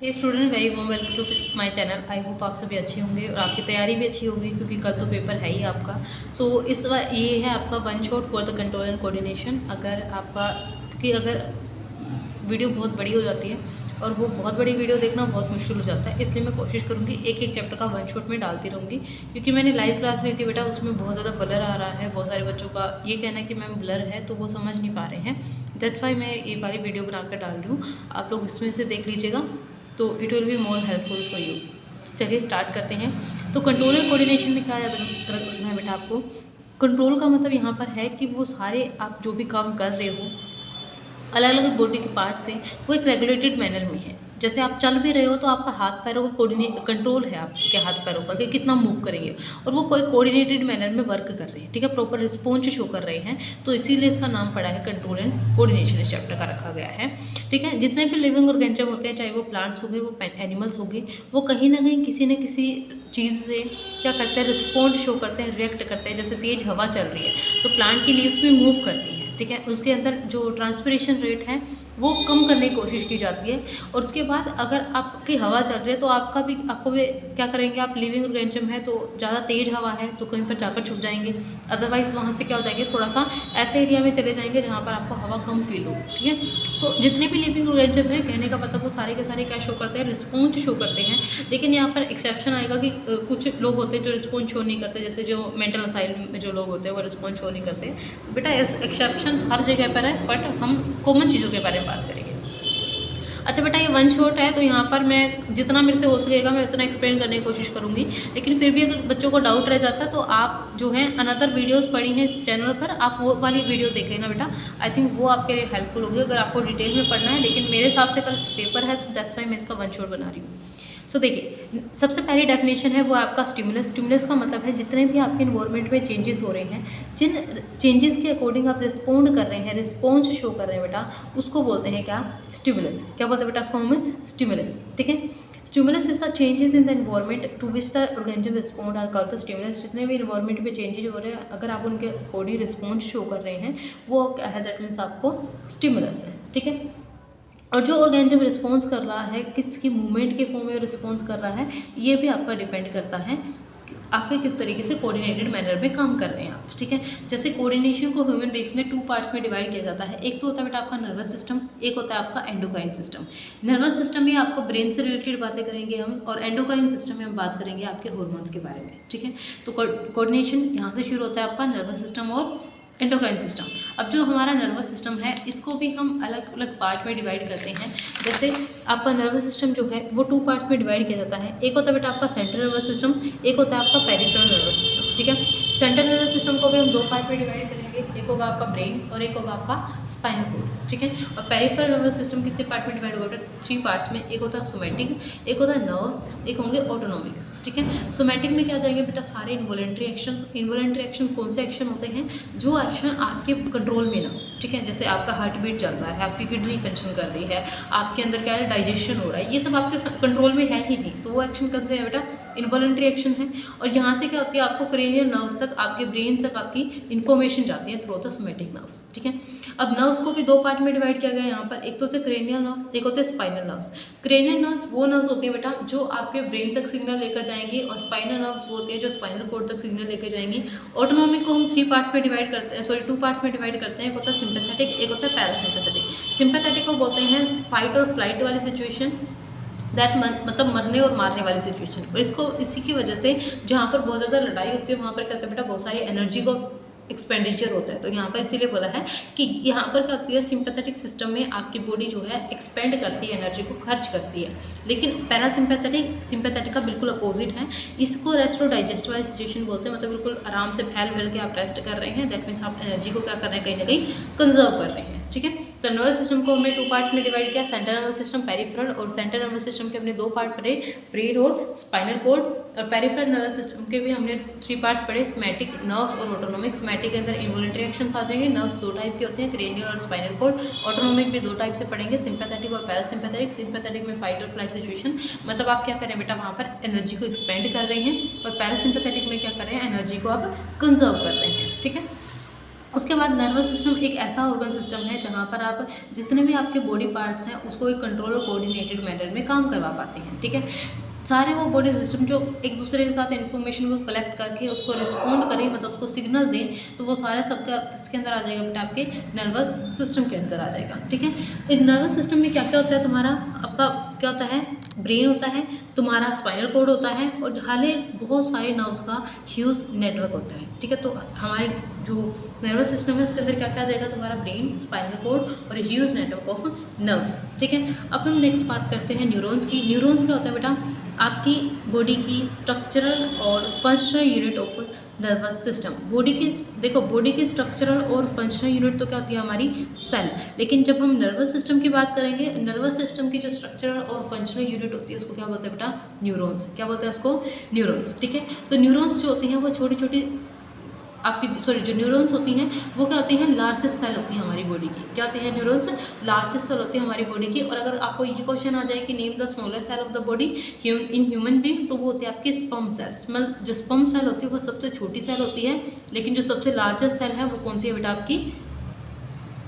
Hey student, very warm welcome to my channel. I hope आप सभी अच्छे होंगे और आपकी तैयारी भी अच्छी होगी क्योंकि कल तो पेपर है ही आपका। ये है आपका one shot for the control and coordination. अगर आपका क्योंकि अगर वीडियो बहुत बड़ी हो जाती है और वो बहुत बड़ी वीडियो देखना बहुत मुश्किल हो जाता है, इसलिए मैं कोशिश करूँगी एक एक चैप्टर का वन शॉट में डालती रहूँगी। क्योंकि मैंने लाइव क्लास ली थी बेटा, उसमें बहुत ज़्यादा ब्लर आ रहा है। बहुत सारे बच्चों का ये कहना है कि मैम ब्लर है, तो वो समझ नहीं पा रहे हैं। दैट्स वाई मैं ये वाली वीडियो बनाकर डाल रही हूँ। आप लोग इसमें से देख लीजिएगा तो it will be more helpful for you. चलिए स्टार्ट करते हैं। तो कंट्रोल एंड कोऑर्डिनेशन में क्या याद रखना है बेटा आपको? कंट्रोल का मतलब यहाँ पर है कि वो सारे आप जो भी काम कर रहे हो अलग अलग बॉडी के पार्ट से वो एक रेगुलेटेड मैनर में है। जैसे आप चल भी रहे हो तो आपका हाथ पैरों का कंट्रोल है आपके हाथ पैरों पर कि कितना मूव करेंगे, और वो कोई कोऑर्डिनेटेड मैनर में वर्क कर रहे हैं। ठीक है, प्रॉपर रिस्पॉन्स शो कर रहे हैं, तो इसीलिए इसका नाम पड़ा है कंट्रोल एंड कोऑर्डिनेशन। इस चैप्टर का रखा गया है। ठीक है, जितने भी लिविंग ऑर्गेनिज्म होते हैं, चाहे वो प्लांट्स हो गए, वो एनिमल्स हो गए, वो कहीं ना कहीं किसी न किसी चीज़ से क्या करते हैं, रिस्पॉन्स शो करते हैं, रिएक्ट करते हैं। जैसे तेज़ हवा चल रही है तो प्लांट की लीव्स भी मूव करती है। ठीक है, उसके अंदर जो ट्रांसपिरेशन रेट है वो कम करने की कोशिश की जाती है। और उसके बाद अगर आपकी हवा चल रही है तो आपको भी क्या करेंगे, आप लिविंग ऑर्गेनिज्म है तो ज़्यादा तेज़ हवा है तो कहीं पर जाकर छुप जाएंगे। अदरवाइज़ वहाँ से क्या हो जाएंगे, थोड़ा सा ऐसे एरिया में चले जाएंगे जहाँ पर आपको हवा कम फील हो। ठीक है, तो जितने भी लिविंग ऑर्गेनिज्म है, कहने का मतलब वो सारे के सारे क्या शो करते हैं, रिस्पॉन्स शो करते हैं। लेकिन यहाँ पर एक्सेप्शन आएगा कि कुछ लोग होते हैं जो रिस्पॉन्स शो नहीं करते, जैसे जो मेंटल असाइलम में जो लोग होते हैं वो रिस्पॉन्स शो नहीं करते। तो बेटा एक्सेप्शन हर जगह पर है, बट हम कॉमन चीज़ों के बारे में बात करेंगे। अच्छा बेटा, ये वन शॉट है तो यहाँ पर मैं जितना मेरे से हो सकेगा मैं उतना एक्सप्लेन करने की कोशिश करूँगी। लेकिन फिर भी अगर बच्चों को डाउट रह जाता है तो आप जो है अनदर वीडियोस पड़ी हैं इस चैनल पर, आप वो वाली वीडियो देख लेना बेटा। आई थिंक वो आपके लिए हेल्पफुल होगी अगर आपको डिटेल में पढ़ना है। लेकिन मेरे हिसाब से कल पेपर है तो दैट्स वाई मैं इसका वन शॉट बना रही हूँ। सो देखिए, सबसे पहली डेफिनेशन है वो आपका स्टिमुलस। स्टिमुलस का मतलब है जितने भी आपके इन्वायरमेंट में चेंजेस हो रहे हैं, जिन चेंजेस के अकॉर्डिंग आप रिस्पॉन्ड कर रहे हैं, रिस्पॉन्स शो कर रहे हैं बेटा, उसको बोलते हैं क्या, स्टिमुलस। क्या बोलते हैं बेटा उसको हम, स्टिमुलस। ठीक है, stimulus is the changes in the environment to which the organism respond are called the stimulus. जितने भी इन्वायरमेंट में चेंजेस हो रहे हैं, अगर आप उनके बॉडी रिस्पॉन्स शो कर रहे हैं, वो क्या है, दैट मीन्स आपको स्टिमुलस है। ठीक है, और जो ऑर्गेनिज्म रिस्पॉन्स कर रहा है, किसकी मूवमेंट के फॉर्म में रिस्पॉन्स कर रहा है, ये भी आपका डिपेंड करता है आपके किस तरीके से कोऑर्डिनेटेड मैनर में काम कर रहे हैं आप। ठीक है, जैसे कोऑर्डिनेशन को ह्यूमन बीइंग्स में 2 पार्ट्स में डिवाइड किया जाता है। एक तो होता है बेटा आपका नर्वस सिस्टम, एक होता है आपका एंडोक्राइन सिस्टम। नर्वस सिस्टम में आपको ब्रेन से रिलेटेड बातें करेंगे हम, और एंडोक्राइन सिस्टम में हम बात करेंगे आपके हार्मोन्स के बारे में। ठीक है, तो कोऑर्डिनेशन यहाँ से शुरू होता है आपका नर्वस सिस्टम और एंडोक्राइन सिस्टम। अब जो हमारा नर्वस सिस्टम है, इसको भी हम अलग अलग पार्ट में डिवाइड करते हैं। जैसे आपका नर्वस सिस्टम जो है वो 2 पार्ट्स में डिवाइड किया जाता है। एक होता है बेटा आपका सेंट्रल नर्वस सिस्टम, एक होता है आपका पेरिफेरल नर्वस सिस्टम। ठीक है, सेंट्रल नर्वस सिस्टम को भी हम 2 पार्ट में डिवाइड करेंगे, एक होगा आपका ब्रेन और एक होगा आपका स्पाइनल कोर्ड। ठीक है, और पेरिफेरल नर्वस सिस्टम कितने पार्ट में डिवाइड होगा, 3 पार्ट्स में। एक होता है सोमैटिक, एक होता है नर्व्स, एक होंगे ऑटोनॉमिक। ठीक है, सोमैटिक में क्या जाएंगे बेटा, सारे इन्वॉलंटरी एक्शंस। इन्वॉलंटरी एक्शंस कौन से एक्शन होते हैं, जो एक्शन आपके कंट्रोल में ना हो। ठीक है, जैसे आपका हार्ट बीट चल रहा है, आपकी किडनी फंक्शन कर रही है, आपके अंदर क्या है, डाइजेशन हो रहा है, ये सब आपके कंट्रोल में है ही नहीं, तो वो एक्शन कौन से है बेटा, इन्वॉलंटरी एक्शन है। और यहाँ से क्या होती है, आपको क्रेनियल नर्व्स तक, आपके ब्रेन तक आपकी इन्फॉर्मेशन जाती है थ्रू द सोमैटिक नर्व्स। ठीक है, अब नर्व्स को भी 2 पार्ट में डिवाइड किया गया है यहाँ पर। एक तो होते हैं क्रेनियल नर्व्स, एक होते हैं स्पाइनल नर्व्स। क्रेनियल नर्व्स वो नर्व्स होती है बेटा जो आपके ब्रेन तक सिग्नल लेकर जाएंगी, और स्पाइनल नर्व्स वो होती है जो स्पाइनल कोर्ड तक सिग्नल लेकर जाएंगी। ऑटोनॉमिक को हम 3 पार्ट्स में डिवाइड करते हैं, सॉरी 2 पार्ट्स में डिवाइड करते हैं। एक होता है सिंपैथेटिक, एक होता है पैरासिम्पैथेटिक। सिंपैथेटिक को बोलते हैं फाइट और फ्लाइट वाली सिचुएशन, दैट मतलब मरने और मारने वाली सिचुएशन। और इसको इसी की वजह से जहाँ पर बहुत ज़्यादा लड़ाई होती है, वहाँ पर क्या होता है बेटा, बहुत सारी एनर्जी को एक्सपेंडिचर होता है। तो यहाँ पर इसीलिए बोला है कि यहाँ पर क्या होती है, सिंपैथेटिक सिस्टम में आपकी बॉडी जो है एक्सपेंड करती है, एनर्जी को खर्च करती है। लेकिन सिंपैथेटिक का बिल्कुल अपोजिट है। इसको रेस्ट और डाइजेस्ट वाली सिचुएशन बोलते हैं, मतलब बिल्कुल आराम से फैल के आप रेस्ट कर रहे हैं। दैट मीन्स आप एनर्जी को क्या कर रहे हैं, कहीं ना कहीं कंजर्व कर रहे हैं। ठीक है, तो नर्वस सिस्टम को हमने 2 पार्ट्स में डिवाइड किया, सेंट्रल नर्वस सिस्टम, पेरिफेरल। और सेंट्रल नर्वस सिस्टम के हमने 2 पार्ट पढ़े, ब्रेन और स्पाइनल कोर्ड। और पेरिफेरल नर्वस सिस्टम के भी हमने 3 पार्ट्स पढ़े, सोमैटिक, नर्व्स और ऑटोनॉमिक। सोमैटिक के अंदर इन्वॉलंटरी एक्शंस आ जाएंगे। नर्व्स 2 टाइप के होते हैं, क्रेनियल और स्पाइनल कोर्ड। ऑटोनॉमिक भी 2 टाइप से पढ़ेंगे, सिंपैथेटिक और पैरासिम्पैथेटिक। सिंपैथेटिक में फाइट और फ्लाइट सिचुएशन, मतलब आप क्या करें बेटा, वहाँ पर एनर्जी को एक्सपेंड कर रहे हैं। और पैरासिम्पैथेटिक में क्या कर रहे हैं, एनर्जी को आप कंजर्व कर रहे हैं। ठीक है, उसके बाद नर्वस सिस्टम एक ऐसा ऑर्गन सिस्टम है जहाँ पर आप जितने भी आपके बॉडी पार्ट्स हैं उसको एक कंट्रोल और कोऑर्डिनेटेड मैनर में काम करवा पाते हैं, ठीक है। सारे वो बॉडी सिस्टम जो एक दूसरे के साथ इन्फॉर्मेशन को कलेक्ट करके उसको रिस्पॉन्ड करें, मतलब उसको सिग्नल दें, तो वो सारे सबका किसके अंदर आ जाएगा बेटा, आपके नर्वस सिस्टम के अंदर आ जाएगा, ठीक है। एक नर्वस सिस्टम में क्या क्या होता है, तुम्हारा आपका क्या होता है, ब्रेन होता है, तुम्हारा स्पाइनल कॉर्ड होता है, और हाले बहुत सारे नर्व्स का ह्यूज नेटवर्क होता है, ठीक है। तो हमारे जो नर्वस सिस्टम है उसके अंदर क्या क्या आ जाएगा, तुम्हारा ब्रेन, स्पाइनल कॉर्ड और ह्यूज नेटवर्क ऑफ नर्व्स, ठीक है। अब हम नेक्स्ट बात करते हैं न्यूरॉन्स की। न्यूरॉन्स क्या होता है बेटा, आपकी बॉडी की स्ट्रक्चरल और functional unit of nervous system. Body की देखो, बॉडी की स्ट्रक्चरल और फंक्शनल यूनिट तो क्या होती है, हमारी सेल, लेकिन जब हम नर्वस सिस्टम की बात करेंगे, नर्वस सिस्टम की जो स्ट्रक्चरल और फंक्शनल यूनिट होती है उसको क्या बोलते हैं बेटा, न्यूरॉन्स। क्या बोलते हैं उसको, न्यूरॉन्स, ठीक है। तो न्यूरॉन्स जो होती हैं वो छोटी छोटी आपकी जो न्यूरॉन्स होती हैं वो क्या होती हैं, लार्जेस्ट सेल होती है हमारी बॉडी की। क्या होती है, न्यूरॉन्स लार्जेस्ट सेल होती है हमारी बॉडी की। और अगर आपको ये क्वेश्चन आ जाए कि name the smallest cell of the body in human beings, तो वो होती है आपकी स्पर्म सेल। जो स्पर्म सेल होती है वो सबसे छोटी सेल होती है, लेकिन जो सबसे लार्जेस्ट सेल है वो कौन सी है बेटा, आपकी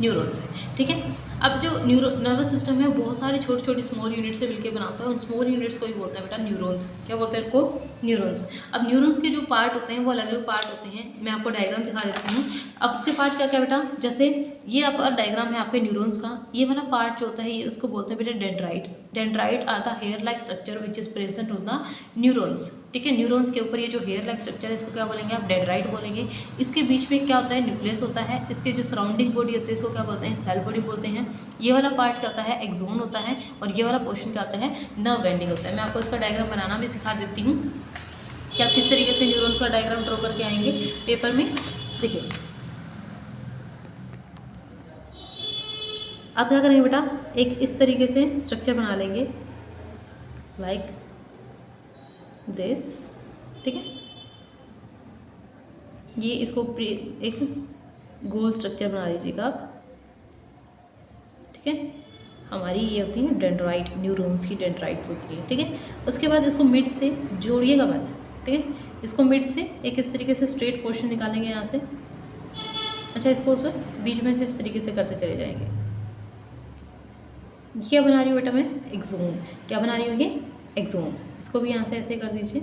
न्यूरॉन्स है, ठीक है। अब जो नर्वस सिस्टम है बहुत सारी छोटी छोटी स्मॉल यूनिट से मिलकर बनाता है, उन स्मॉल यूनिट्स को ही बोलते हैं बेटा न्यूरॉन्स। क्या बोलते हैं इनको, न्यूरॉन्स। अब न्यूरॉन्स के जो पार्ट होते हैं वो अलग अलग पार्ट होते हैं, मैं आपको डायग्राम दिखा देती हूँ। अब उसके पार्ट क्या क्या बेटा, जैसे ये आपका डायग्राम है आपके न्यूरॉन्स का, ये वाला पार्ट जो होता है ये उसको बोलते हैं बेटा dendrites. Dendrite are the hair like structure which is present on the neurons, ठीक है। न्यूरॉन्स के ऊपर ये जो हेयर लाइक स्ट्रक्चर है इसको क्या बोलेंगे आप, डेंड्राइट बोलेंगे। इसके बीच में क्या होता है, न्यूक्लियस होता है। इसके जो सराउंडिंग बॉडी होती है इसको क्या बोलते हैं, सेल बॉडी बोलते हैं। ये वाला पार्ट क्या होता है, एक्सोन होता है, और ये वाला पोर्शन क्या होता है, नर्व एंडिंग होता है। मैं आपको इसका डायग्राम बनाना भी सिखा देती हूँ कि आप किस तरीके से न्यूरॉन्स का डायग्राम ड्रॉ करके आएंगे पेपर में। देखिए आप क्या करेंगे बेटा, एक इस तरीके से स्ट्रक्चर बना लेंगे लाइक दिस, ठीक है। ये इसको एक गोल स्ट्रक्चर बना लीजिएगा आप, ठीक है। हमारी ये होती है डेंड्राइट, न्यूरॉन्स की डेंड्राइट्स होती है, ठीक है। उसके बाद इसको मिड से जोड़िएगा मत, ठीक है। इसको मिड से एक इस तरीके से स्ट्रेट पोर्शन निकालेंगे यहाँ से। अच्छा, इसको उसे बीच में से इस तरीके से करते चले जाएंगे। क्या बना रही हूँ बेटा मैं, एक्सोन। क्या बना रही हूँ ये, एक्सोन। इसको भी यहाँ से ऐसे कर दीजिए,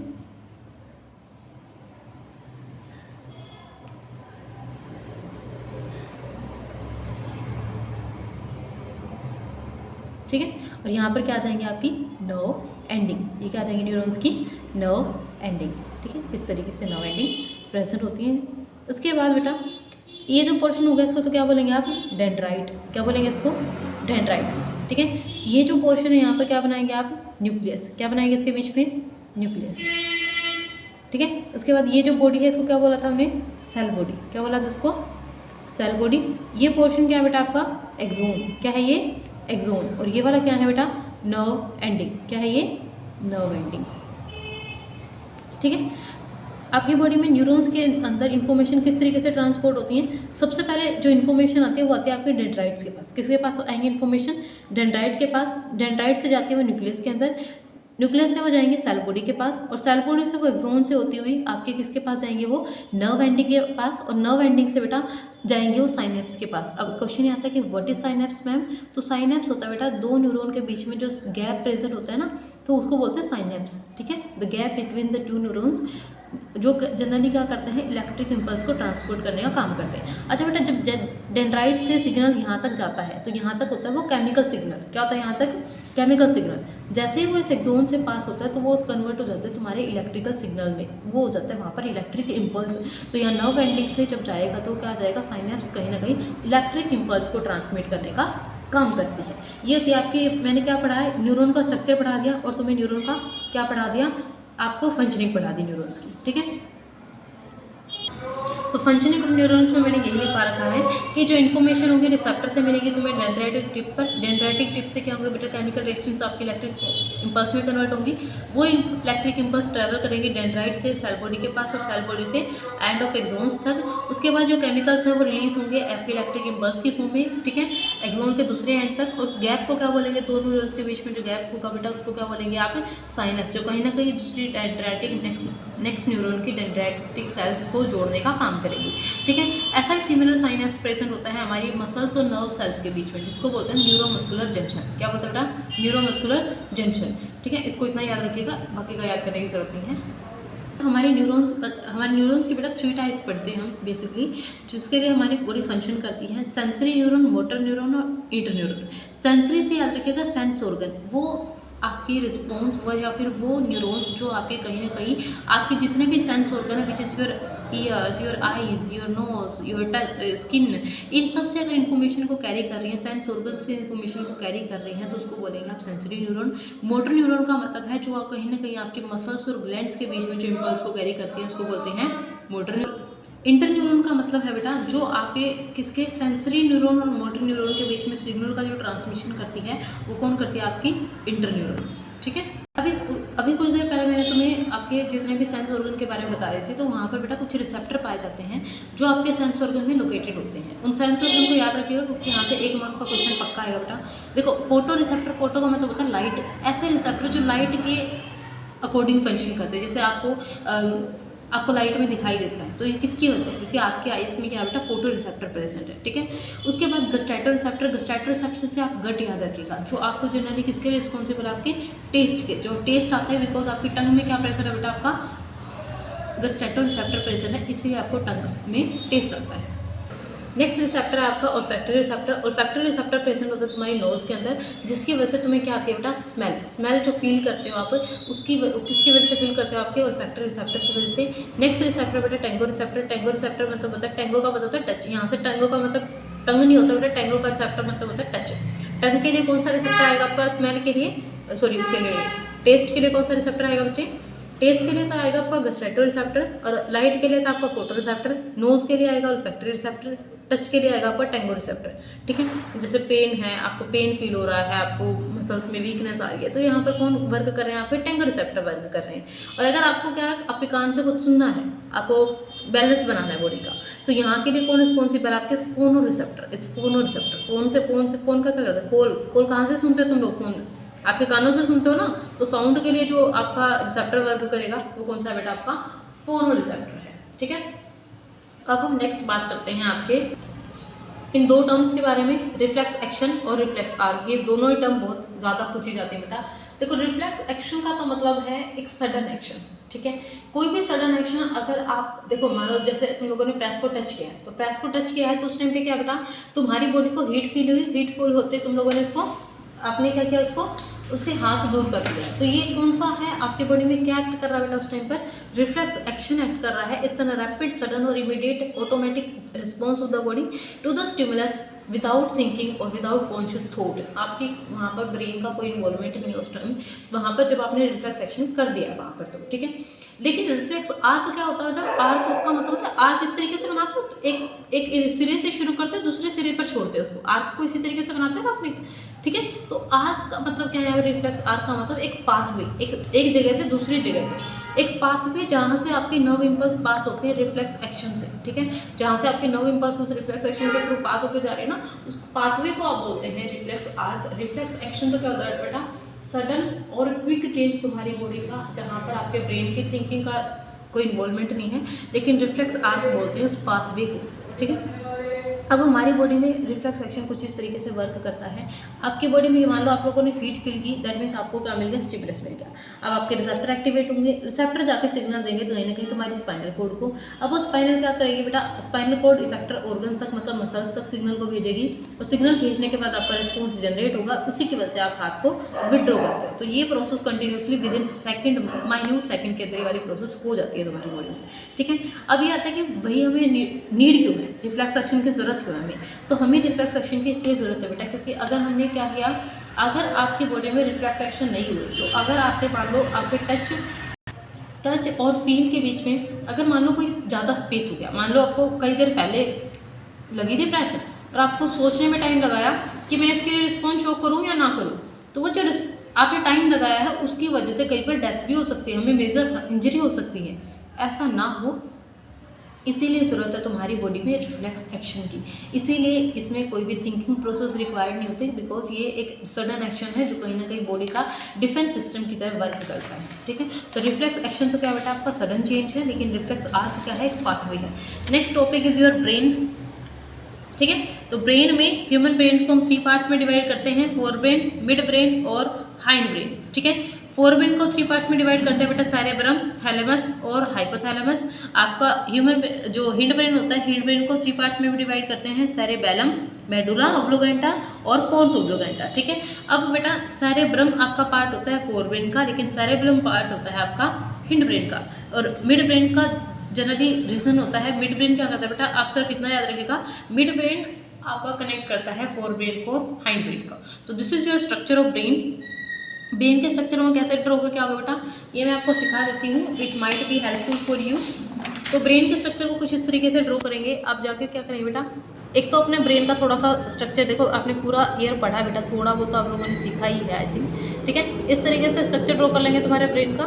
ठीक है। और यहाँ पर क्या आ जाएंगे आपकी नर्व एंडिंग। ये क्या आ जाएंगे, न्यूरॉन्स की नर्व एंडिंग, ठीक है। इस तरीके से नर्व एंडिंग प्रेजेंट होती है। उसके बाद बेटा ये जो पोर्शन होगा इसको तो क्या बोलेंगे आप, डेंड्राइट। क्या बोलेंगे इसको, डेंड्राइट्स, ठीक है। ये जो पोर्शन है यहाँ पर क्या बनाएंगे आप, न्यूक्लियस। क्या बनाएंगे इसके बीच में, न्यूक्लियस, ठीक है। उसके बाद ये जो बॉडी है इसको क्या बोला था हमने, सेल बॉडी। क्या बोला था इसको, सेल बॉडी। ये पोर्शन क्या है बेटा आपका, एक्सोन। क्या है ये, एक्सोन। और ये वाला क्या है बेटा, नर्व एंडिंग। क्या है ये, नर्व एंडिंग, ठीक है। आपकी बॉडी में न्यूरॉन्स के अंदर इन्फॉर्मेशन किस तरीके से ट्रांसपोर्ट होती है, सबसे पहले जो इन्फॉर्मेशन आती है वो आती है आपके डेंड्राइट्स के पास। किसके पास आएंगे इन्फॉर्मेशन, डेंड्राइट के पास। डेंड्राइट से जाती है वो न्यूक्लियस के अंदर, न्यूक्लियस से वो जाएंगे सेल बॉडी के पास, और सेल बॉडी से वो एक्सोन से होती हुई आपके किसके पास जाएंगे, वो नर्व एंडिंग के पास, और नर्व एंडिंग से बेटा जाएंगे वो साइनेप्स के पास। अब क्वेश्चन ये आता है कि व्हाट इज साइनेप्स मैम, तो साइनेप्स होता है बेटा दो न्यूरॉन के बीच में जो गैप प्रेजेंट होता है ना, तो उसको बोलते हैं साइनेप्स, ठीक है। The gap between the two neurons, जो जनरली क्या करते हैं, इलेक्ट्रिक इम्पल्स को ट्रांसपोर्ट करने का काम करते हैं। अच्छा बेटा, जब डेंड्राइट से सिग्नल यहाँ तक जाता है तो यहाँ तक होता है वो केमिकल सिग्नल। क्या होता है यहाँ तक, केमिकल सिग्नल। जैसे ही वो इस एक्सोन से पास होता है तो वो कन्वर्ट हो जाता है तुम्हारे इलेक्ट्रिकल सिग्नल में, वो हो जाता है वहाँ पर इलेक्ट्रिक इम्पल्स। तो यहाँ नर्व एंडिंग से जब जाएगा तो क्या आ जाएगा, साइनेप्स कहीं ना कहीं इलेक्ट्रिक इम्पल्स को ट्रांसमिट करने का काम करती है। ये होती है आपकी, मैंने क्या पढ़ा है, न्यूरॉन का स्ट्रक्चर पढ़ा दिया, और तुम्हें न्यूरॉन का क्या पढ़ा दिया, आपको फंक्शनिंग पढ़ा दी न्यूरॉन्स की, ठीक है। सो फंक्शनिंग ऑफ न्यूरॉन्स में मैंने यही लिखा रखा है कि जो इन्फॉर्मेशन होगी रिसेप्टर से मिलेगी तुम्हें डेंड्राइटिक टिप पर। डेंड्राइटिक टिप से क्या होंगे बेटा, केमिकल रिएक्शंस आपके इलेक्ट्रिक इम्पल्स में कन्वर्ट होंगी। वो इलेक्ट्रिक इम्पल्स ट्रैवल करेंगी डेंड्राइट से सेल बॉडी के पास, और सेल बॉडी से एंड ऑफ एक्सोन्स तक। उसके बाद जो केमिकल्स हैं वो रिलीज होंगे इलेक्ट्रिक इम्पल्स की फॉर्म में, ठीक है, एक्सोन के दूसरे एंड तक। उस गैप को क्या बोलेंगे, दो न्यूरॉन्स के बीच में जो गैप होगा बेटा उसको क्या बोलेंगे आप, साइनेप्स, जो कहीं ना कहीं दूसरी डेंड्राइटिक नेक्स्ट न्यूरॉन की डेंड्राइटिक सेल्स को जोड़ने का काम करेगी, ठीक है। ऐसा ही सिमिलर साइनेप्स प्रेजेंट होता है हमारी मसल्स और नर्व सेल्स के बीच में, जिसको बोलते हैं न्यूरोमस्कुलर जंक्शन। क्या बोलते हैं बेटा? न्यूरोमस्कुलर जंक्शन, ठीक है। इसको इतना याद रखिएगा, बाकी का याद करने की जरूरत नहीं है। हमारे न्यूरॉन्स के बेटा 3 टाइप्स पढ़ते हैं हम बेसिकली, जिसके लिए हमारी बॉडी फंक्शन करती है। सेंसरी न्यूरॉन, मोटर न्यूरॉन और इंटर न्यूरॉन। सेंसरी से याद रखिएगा सेंस ऑर्गन, वो आपकी रिस्पॉन्स हुआ या फिर वो न्यूरॉन्स जो आपके कहीं ना कहीं आपके जितने भी सेंस ऑर्गन है, which is your ears, your eyes, your nose, your skin, इन सब से अगर इन्फॉर्मेशन को कैरी कर रही है, सेंस ऑर्गन से इन्फॉर्मेशन को कैरी कर रही हैं, तो उसको बोलेंगे आप सेंसरी न्यूरॉन। मोटर न्यूरॉन का मतलब है जो आप कहीं ना कहीं आपके मसल्स और ग्लैंड्स के बीच में जो इम्पल्स को कैरी करती है, उसको बोलते हैं मोटर न्यूरॉन। इंटर न्यूरॉन का मतलब है बेटा जो आपके किसके सेंसरी न्यूरॉन और मोटर न्यूरॉन के बीच में सिग्नल का जो ट्रांसमिशन करती है, वो कौन करती है? आपकी इंटर न्यूरॉन, ठीक है। अभी कुछ देर पहले मैंने तुम्हें आपके जितने भी सेंस ऑर्गन के बारे में बता रही थी, तो वहाँ पर बेटा कुछ रिसेप्टर पाए जाते हैं जो आपके सेंस ऑर्गन में लोकेटेड होते हैं। उन सेंस ऑर्गन को याद रखिएगा, क्योंकि यहाँ से 1 मार्क्स का क्वेश्चन पक्का आएगा बेटा। देखो, फोटो रिसेप्टर, फोटो का मतलब होता है लाइट। ऐसे रिसेप्टर जो लाइट के अकॉर्डिंग फंक्शन करते हैं, जैसे आपको लाइट में दिखाई देता है, तो ये किसकी वजह से? क्योंकि आपके आइज में क्या है बेटा? फोटो रिसेप्टर प्रेजेंट है, ठीक है। उसके बाद गस्टैटो रिसेप्टर से आप गट याद रखिएगा, जो आपको जनरली किसके रिस्पॉन्सिबल है? आपके टेस्ट के। जो टेस्ट आता है बिकॉज आपकी टंग में क्या प्रेजेंट है बेटा? आपका गस्टैटो रिसेप्टर प्रेजेंट है, इसलिए आपको टंग में टेस्ट आता है। नेक्स्ट रिसेप्टर है आपका olfactory receptor. Olfactory receptor present होता है तुम्हारी नोज के अंदर, जिसकी वजह से तुम्हें क्या आती है बेटा? स्मेल जो फील करते हो आप, उसकी किसकी वजह से फील करते हो? आपके ओल्फैक्टरी रिसेप्टर की वजह से। नेक्स्ट रिसेप्टर बेटा टेंगो रिसेप्टर। टेंगो रिसेप्टर मतलब होता है, टेंगो का मतलब होता है टच। यहाँ से टेंगो का मतलब टंग नहीं होता बेटा, टेंगो का रिसेप्टर मतलब होता है टच। टंग के लिए कौन सा रिसेप्टर आएगा आपका? स्मेल के लिए, सॉरी उसके लिए टेस्ट के लिए कौन सा रिसेप्टर आएगा बच्चे? टेस्ट के लिए तो आएगा आपका गस्टैटो रिसेप्टर, और लाइट के लिए था आपका फोटो रिसेप्टर। नोज के लिए आएगा ओल्फैक्टरी रिसेप्टर। टच के लिए आएगा आपका टेंगो रिसेप्टर, ठीक है। जैसे पेन है, आपको पेन फील हो रहा है, आपको मसल्स में वीकनेस आ रही है, तो यहाँ पर कौन वर्क कर रहे हैं? आपके टेंगो रिसेप्टर वर्क कर रहे हैं। और अगर आपको क्या है, आपके कान से कुछ सुनना है, आपको बैलेंस बनाना है बॉडी का, तो यहाँ के लिए कौन रिस्पॉन्सिबल है? आपके फोनो रिसेप्टर। इट्स फोनो रिसेप्टर। फोन का क्या करता है? कॉल कहाँ से सुनते हो तुम लोग? फोन आपके कानों से सुनते हो ना, तो साउंड के लिए जो आपका रिसेप्टर वर्क करेगा वो कौन सा है बेटा? आपका फोनो रिसेप्टर है, ठीक है। अब हम नेक्स्ट बात करते हैं आपके इन 2 टर्म्स के बारे में, रिफ्लेक्स एक्शन और रिफ्लेक्स आर्क। ये दोनों ही टर्म बहुत ज़्यादा पूछी जाती है बेटा। देखो, रिफ्लेक्स एक्शन का तो मतलब है एक सडन एक्शन, ठीक है। कोई भी सडन एक्शन, अगर आप देखो, मान लो जैसे तुम लोगों ने प्रेस को टच किया है, तो प्रेस को टच किया है तो उस टाइम पे क्या बेटा? तुम्हारी बॉडी को हीट फील हुई। हीट फील होते तुम लोगों ने इसको, आपने क्या किया? उसको उससे हाथ दूर कर दिया। तो ये कौन सा है? आपकी बॉडी में क्या एक्ट कर रहा है बेटा? उस टाइम पर रिफ्लेक्स एक्शन एक्ट कर रहा है। इट्स एन रैपिड, सडन और immediate automatic response of the body to the stimulus without thinking और विदाउट कॉन्शियस थॉट। आपकी वहाँ पर ब्रेन का कोई इन्वॉल्वमेंट नहीं है उस टाइम, वहाँ पर जब आपने रिफ्लेक्स एक्शन कर दिया है वहाँ पर, तो ठीक है। लेकिन रिफ्लेक्स आर्क क्या होता है? जब आर्क का मतलब होता है, आर्क इस तरीके से बनाते हो, तो एक सिरे से शुरू करते हो, दूसरे सिरे पर छोड़ते हो उसको। आर्क को इसी तरीके से बनाते हो आपने, ठीक है। तो आर्क का मतलब क्या है? रिफ्लेक्स आर्क का मतलब एक पाथवे, एक जगह से दूसरी जगह तक एक पाथवे, जहाँ से आपकी नर्व इम्पल्स पास होते हैं रिफ्लेक्स एक्शन से, ठीक है। जहाँ से आपके नर्व इम्पल्स उस रिफ्लेक्स एक्शन के थ्रू पास होकर जा रहे हैं ना, उस पाथवे को आप बोलते हैं रिफ्लेक्स आर्क। रिफ्लेक्स एक्शन तो क्या होता है बेटा? सडन और क्विक चेंज तुम्हारी बॉडी का, जहाँ पर आपके ब्रेन की थिंकिंग का कोई इन्वॉल्वमेंट नहीं है, लेकिन रिफ्लेक्स आर्क बोलते हैं उस पाथवे को, ठीक है। अब हमारी बॉडी में रिफ्लेक्स एक्शन कुछ इस तरीके से वर्क करता है। आपकी बॉडी में मान लो आप लोगों ने हीट फील की, दैट मीन्स आपको क्या मिल गया? स्टिमुलस मिल गया। अब आपके रिसेप्टर एक्टिवेट होंगे, रिसेप्टर जाके सिग्नल देंगे कहीं ना कहीं तुम्हारी स्पाइनल कोड को। अब वो स्पाइनल क्या करेगी बेटा? स्पाइनल कोड इफेक्टर ऑर्गन तक, मतलब मसल्स तक सिग्नल को भेजेगी, और सिग्नल भेजने के बाद आपका रिस्पॉन्स जनरेट होगा। उसी की वजह से आप हाथ को विड्रॉ करते हो। तो ये process continuously with in second, minute second के अंदर वाली प्रोसेस हो जाती है तुम्हारी बॉडी में, ठीक है। अब ये आता है कि भाई हमें नीड क्यों है, रिफ्लेक्स एक्शन की जरूरत क्यों है हमें? तो हमें रिफ्लेक्स एक्शन की इसलिए ज़रूरत है बेटा, क्योंकि अगर हमने क्या किया, अगर आपकी बॉडी में रिफ्लेक्स एक्शन नहीं हुई, तो अगर आपने मान लो आपके टच और फील के बीच में अगर मान लो कोई ज़्यादा स्पेस हो गया, मान लो आपको कई देर पहले लगी थी प्रेस और आपको सोचने में टाइम लगाया कि मैं इसके लिए रिस्पॉन्स शो करूँ या ना करूँ, तो वो जो आपने टाइम लगाया है उसकी वजह से कई बार डेथ भी हो सकती है, हमें मेजर इंजरी हो सकती है। ऐसा ना हो इसीलिए ज़रूरत है तुम्हारी बॉडी में रिफ्लेक्स एक्शन की, इसीलिए इसमें कोई भी थिंकिंग प्रोसेस रिक्वायर्ड नहीं होती, बिकॉज ये एक सडन एक्शन है जो कहीं ना कहीं बॉडी का डिफेंस सिस्टम की तरह वर्क करता है। ठीक है, तो रिफ्लेक्स एक्शन तो क्या बेटा आपका सडन चेंज है, लेकिन रिफ्लेक्स आर्ट क्या है, एक पाथवे है। Next topic is your brain. ठीक है, तो ब्रेन में ह्यूमन ब्रेन को हम 3 पार्ट्स में डिवाइड करते हैं, फोर ब्रेन, मिड ब्रेन और हाइंड ब्रेन। ठीक है, फोर ब्रेन को 3 पार्ट्स में डिवाइड करते हैं बेटा, सेरेब्रम, थैलेमस और हाइपोथैलेमस। आपका ह्यूमन जो हिंड ब्रेन होता है, हिंड ब्रेन को 3 पार्ट्स में भी डिवाइड करते हैं, सेरेबेलम, मेडुला ऑब्लिगेंटा और पोन्स ऑब्लिगेंटा। ठीक है, अब बेटा सेरेब्रम आपका पार्ट होता है फोर ब्रेन का, लेकिन सेरेबेलम पार्ट होता है आपका हिंड ब्रेन का, और मिड ब्रेन का जनरली रीजन होता है। मिड ब्रेन क्या करता है बेटा, आप सिर्फ इतना याद रखिएगा, मिड ब्रेन आपका कनेक्ट करता है फोर ब्रेन को हाइंड ब्रेन का। तो this is your structure of brain. Brain के स्ट्रक्चर में कैसे ड्रॉ करके क्या होगा बेटा, ये मैं आपको सिखा देती हूँ, it might be helpful for you. तो ब्रेन के स्ट्रक्चर को कुछ इस तरीके से ड्रॉ करेंगे। आप जाकर क्या करेंगे बेटा, एक तो अपने ब्रेन का थोड़ा सा स्ट्रक्चर देखो, आपने पूरा ईयर पढ़ा है बेटा, थोड़ा बहुत तो आप लोगों ने सीखा ही है आई थिंक। ठीक है, इस तरीके से स्ट्रक्चर ड्रॉ कर लेंगे तुम्हारे ब्रेन का।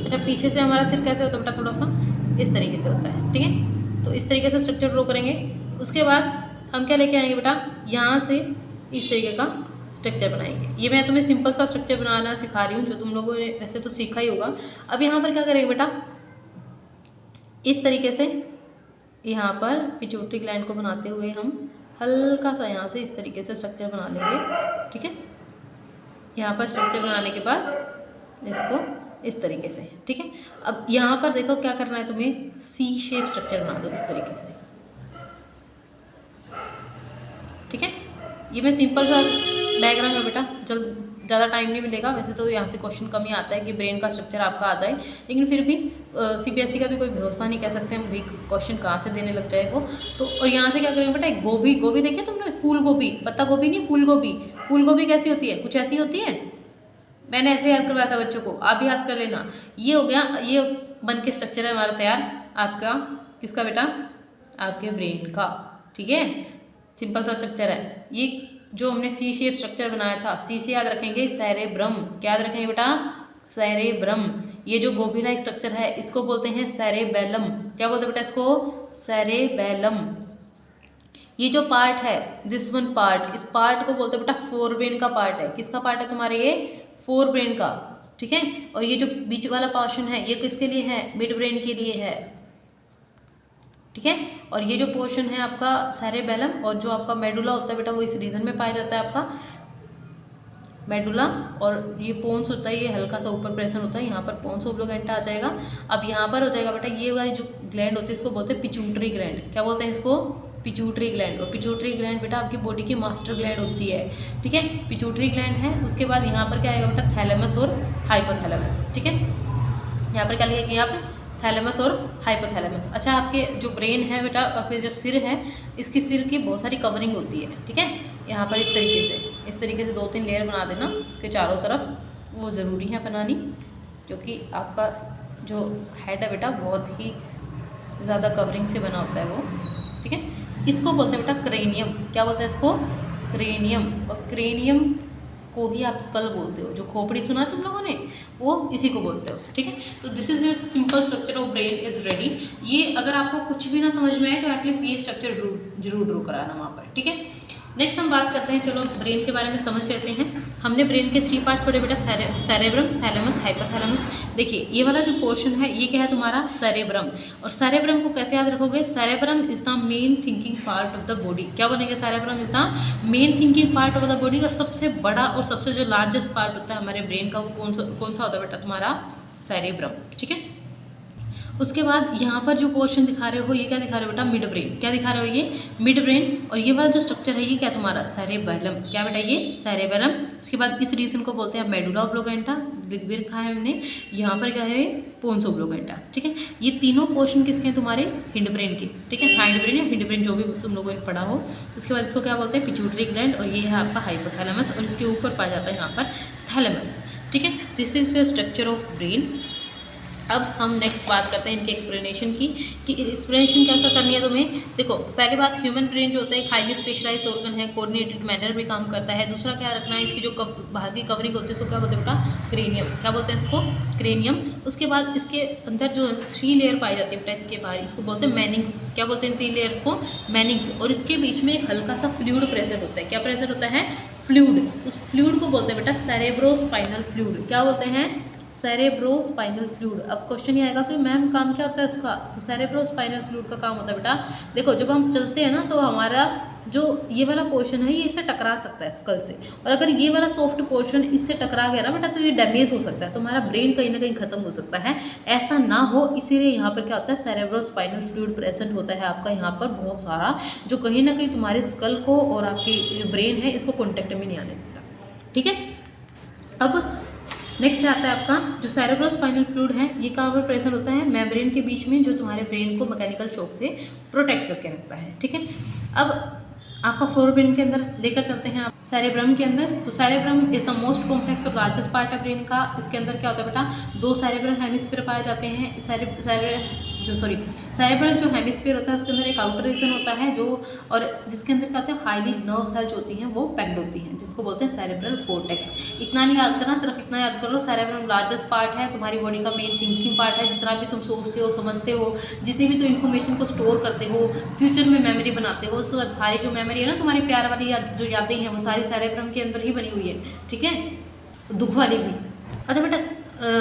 अच्छा, पीछे से हमारा सिर कैसे होता है बेटा, थोड़ा सा इस तरीके से होता है। ठीक है, तो इस तरीके से स्ट्रक्चर ड्रॉ करेंगे। उसके बाद हम क्या लेके आएंगे बेटा, यहाँ से इस तरीके का स्ट्रक्चर बनाएंगे। ये मैं तुम्हें सिंपल सा स्ट्रक्चर बनाना सिखा रही हूँ, जो तुम लोगों ने वैसे तो सीखा ही होगा। अब यहाँ पर क्या करेंगे बेटा, इस तरीके से यहाँ पर पिट्यूटरी ग्लैंड को बनाते हुए हम हल्का सा यहाँ से इस तरीके से स्ट्रक्चर बना लेंगे। ठीक है, यहाँ पर स्ट्रक्चर बनाने के बाद इसको इस तरीके से। ठीक है, अब यहाँ पर देखो क्या करना है तुम्हें, सी शेप स्ट्रक्चर बना दो इस तरीके से। ठीक है, ये मैं सिंपल सा डायग्राम है बेटा, ज़्यादा टाइम नहीं मिलेगा। वैसे तो यहाँ से क्वेश्चन कम ही आता है कि ब्रेन का स्ट्रक्चर आपका आ जाए, लेकिन फिर भी सीबीएसई का भी कोई भरोसा नहीं कह सकते हम भाई क्वेश्चन कहाँ से देने लग जाए वो। तो और यहाँ से क्या करेंगे बेटा, एक गोभी, गोभी देखिए तुमने, फूल गोभी, पत्ता गोभी नहीं, फूल गोभी। फूल गोभी कैसी होती है, कुछ ऐसी होती है, मैंने ऐसे याद करवाया था बच्चों को, आप भी याद कर लेना। ये हो गया, ये बन के स्ट्रक्चर है हमारा तैयार आपका, किसका बेटा, आपके ब्रेन का। ठीक है, सिंपल सा स्ट्रक्चर है ये, जो हमने सी शेप स्ट्रक्चर बनाया था। सी से याद रखेंगे सेरेब्रम, क्या याद रखेंगे बेटा, सेरेब्रम। ये जो गोभी लाइक स्ट्रक्चर है इसको बोलते हैं सेरेबेलम। क्या बोलते हैं बेटा इसको, सेरेबेलम। ये जो पार्ट है, दिस वन पार्ट, इस पार्ट को बोलते हैं बेटा फोर ब्रेन का पार्ट है। किसका पार्ट है तुम्हारे, ये फोर ब्रेन का। ठीक है, और ये जो बीच वाला पोर्शन है ये किसके लिए है, मिड ब्रेन के लिए है। ठीक है, और ये जो पोर्शन है आपका सेरेबेलम, और जो आपका मेडुला होता है बेटा वो इस रीजन में पाया जाता है आपका मेडुला, और ये पोन्स होता है, ये हल्का सा ऊपर प्रेशर होता है, यहाँ पर पोन्स ऑब्लिगेंटा आ जाएगा। अब यहाँ पर हो जाएगा बेटा, ये वाली जो ग्लैंड होती है इसको बोलते हैं पिट्यूटरी ग्लैंड। क्या बोलते हैं इसको, पिट्यूटरी ग्लैंड। और पिट्यूटरी ग्लैंड बेटा आपकी बॉडी की मास्टर ग्लैंड होती है। ठीक है, पिट्यूटरी ग्लैंड है। उसके बाद यहाँ पर क्या आएगा बेटा, थैलेमस और हाइपोथैलेमस। ठीक है, यहाँ पर क्या लिखेंगे आप, थैलेमस और हाइपोथैलेमस। अच्छा, आपके जो ब्रेन है बेटा, आपके जो सिर है, इसकी सिर की बहुत सारी कवरिंग होती है। ठीक है, यहाँ पर इस तरीके से 2-3 लेयर बना देना इसके चारों तरफ, वो ज़रूरी है बनानी, क्योंकि आपका जो हेड है बेटा बहुत ही ज़्यादा कवरिंग से बना होता है वो। ठीक है, इसको बोलते हैं बेटा क्रेनियम। क्या बोलते हैं इसको, क्रेनियम। और क्रेनियम को ही आप स्कल बोलते हो, जो खोपड़ी सुना है तुम लोगों ने वो इसी को बोलते हो। ठीक है, तो this is your simple structure of brain is ready. ये अगर आपको कुछ भी ना समझ में आए तो एटलीस्ट ये स्ट्रक्चर जरूर ड्रॉ कराना वहाँ पर। ठीक है, नेक्स्ट हम बात करते हैं, चलो ब्रेन के बारे में समझ लेते हैं। हमने ब्रेन के 3 पार्ट्स पढ़े बेटा, सेरेब्रम, थैलेमस, हाइपोथैलेमस। देखिए ये वाला जो पोर्शन है ये क्या है तुम्हारा, सेरेब्रम। और सेरेब्रम को कैसे याद रखोगे, cerebrum is the main thinking part of the body. क्या बोलेंगे, cerebrum is the main thinking part of the body. और सबसे बड़ा और सबसे जो लार्जेस्ट पार्ट होता है हमारे ब्रेन का, वो कौन सा होता है बेटा, तुम्हारा सेरेब्रम। ठीक है, उसके बाद यहाँ पर जो पोर्शन दिखा रहे हो ये क्या दिखा रहे हो बेटा, मिड ब्रेन। क्या दिखा रहे हो, ये मिड ब्रेन। और ये वाला जो स्ट्रक्चर है ये क्या तुम्हारा, सेरेबेलम। क्या बेटा, ये सेरेबेलम। उसके बाद इस रीजन को बोलते हैं मेडुला ऑब्लिगेंटा, लिख भी रखा है हमने। यहाँ पर क्या है, पोन्स ऑब्लिगेंटा। ठीक है, ये तीनों पोर्शन किसके हैं, तुम्हारे हिंड ब्रेन के। ठीक है, हाइंड ब्रेन या हिंड ब्रेन जो भी तुम लोगों ने पढ़ा हो। उसके बाद इसको क्या बोलते हैं, पिट्यूटरी ग्लैंड। और ये है आपका हाइपोथैलेमस, और इसके ऊपर पाया जाता है यहाँ पर थैलेमस। ठीक है, this is your structure of brain. अब हम नेक्स्ट बात करते हैं इनके एक्सप्लेनेशन की, कि एक्सप्लेनेशन क्या क्या करनी है तुम्हें। देखो, पहली बात, ह्यूमन ब्रेन जो होता है एक हाईली स्पेशलाइज्ड ऑर्गन है, कोऑर्डिनेटेड मैनर में काम करता है। दूसरा क्या रखना है, इसकी जो बाहर की कवरिंग होती है उसको क्या बोलते हैं बेटा, क्रेनियम। क्या बोलते हैं इसको, क्रेनियम। उसके बाद इसके अंदर जो 3 लेयर पाई जाती है बेटा इसके बाहर, इसको बोलते हैं मैनिंग्स। क्या बोलते हैं 3 लेयर्स को, मैनिंग्स। और इसके बीच में एक हल्का सा फ्लूइड प्रेजेंट होता है। क्या प्रेजेंट होता है, फ्लूइड। उस फ्लूइड को बोलते हैं बेटा सेरेब्रोस्पाइनल फ्लूइड। क्या बोलते हैं, सेरेब्रोस्पाइनल फ्लूइड। अब क्वेश्चन ये आएगा कि मैम काम क्या होता है इसका, तो सेरेब्रोस्पाइनल फ्लूइड का काम होता है बेटा, देखो जब हम चलते हैं ना तो हमारा जो ये वाला पोर्शन है ये इससे टकरा सकता है स्कल से, और अगर ये वाला सॉफ्ट पोर्शन इससे टकरा गया ना बेटा तो ये डैमेज हो सकता है, तो हमारा ब्रेन कहीं ना कहीं खत्म हो सकता है। ऐसा ना हो इसीलिए यहाँ पर क्या होता है, सेरेब्रोस्पाइनल फ्लूइड प्रेजेंट होता है आपका यहाँ पर बहुत सारा, जो कहीं ना कहीं तुम्हारे स्कल को और आपकी जो ब्रेन है इसको कॉन्टेक्ट में नहीं आने देता। ठीक है, अब नेक्स्ट आता है आपका जो सेरेब्रोस्पाइनल फ्लूइड है, ये कहाँ पर प्रेजेंट होता है, मेम्ब्रेन के बीच में, जो तुम्हारे ब्रेन को मैकेनिकल शॉक से प्रोटेक्ट करके रखता है। ठीक है, अब आपका फोरब्रेन के अंदर लेकर चलते हैं आप सेरेब्रम के अंदर। तो cerebrum is the most complex और लार्जेस्ट पार्ट ऑफ ब्रेन का। इसके अंदर क्या होता है बेटा, 2 सेरेब्रल हेमिस्फीयर पाए जाते हैं। सेरेब्रल जो हेमिस्फीयर होता है उसके अंदर एक आउटर रीजन होता है जो, और जिसके अंदर क्या होता है, हाईली नर्व सेल्स होती हैं वो पैक्ड होती हैं, जिसको बोलते हैं सेरेब्रल कोर्टेक्स। इतना नहीं याद करना, सिर्फ इतना याद कर लो, सेरेब्रम लार्जेस्ट पार्ट है, तुम्हारी बॉडी का मेन थिंकिंग पार्ट है। जितना भी तुम सोचते हो, समझते हो, जितनी भी तुम इन्फॉर्मेशन को स्टोर करते हो, फ्यूचर में मेमोरी बनाते हो, सो सारी जो मेमोरी है ना तुम्हारी प्यार वाली जो यादें हैं वो सारी सेरेब्रम के अंदर ही बनी हुई है। ठीक है, दुख वाली भी। अच्छा बेटा,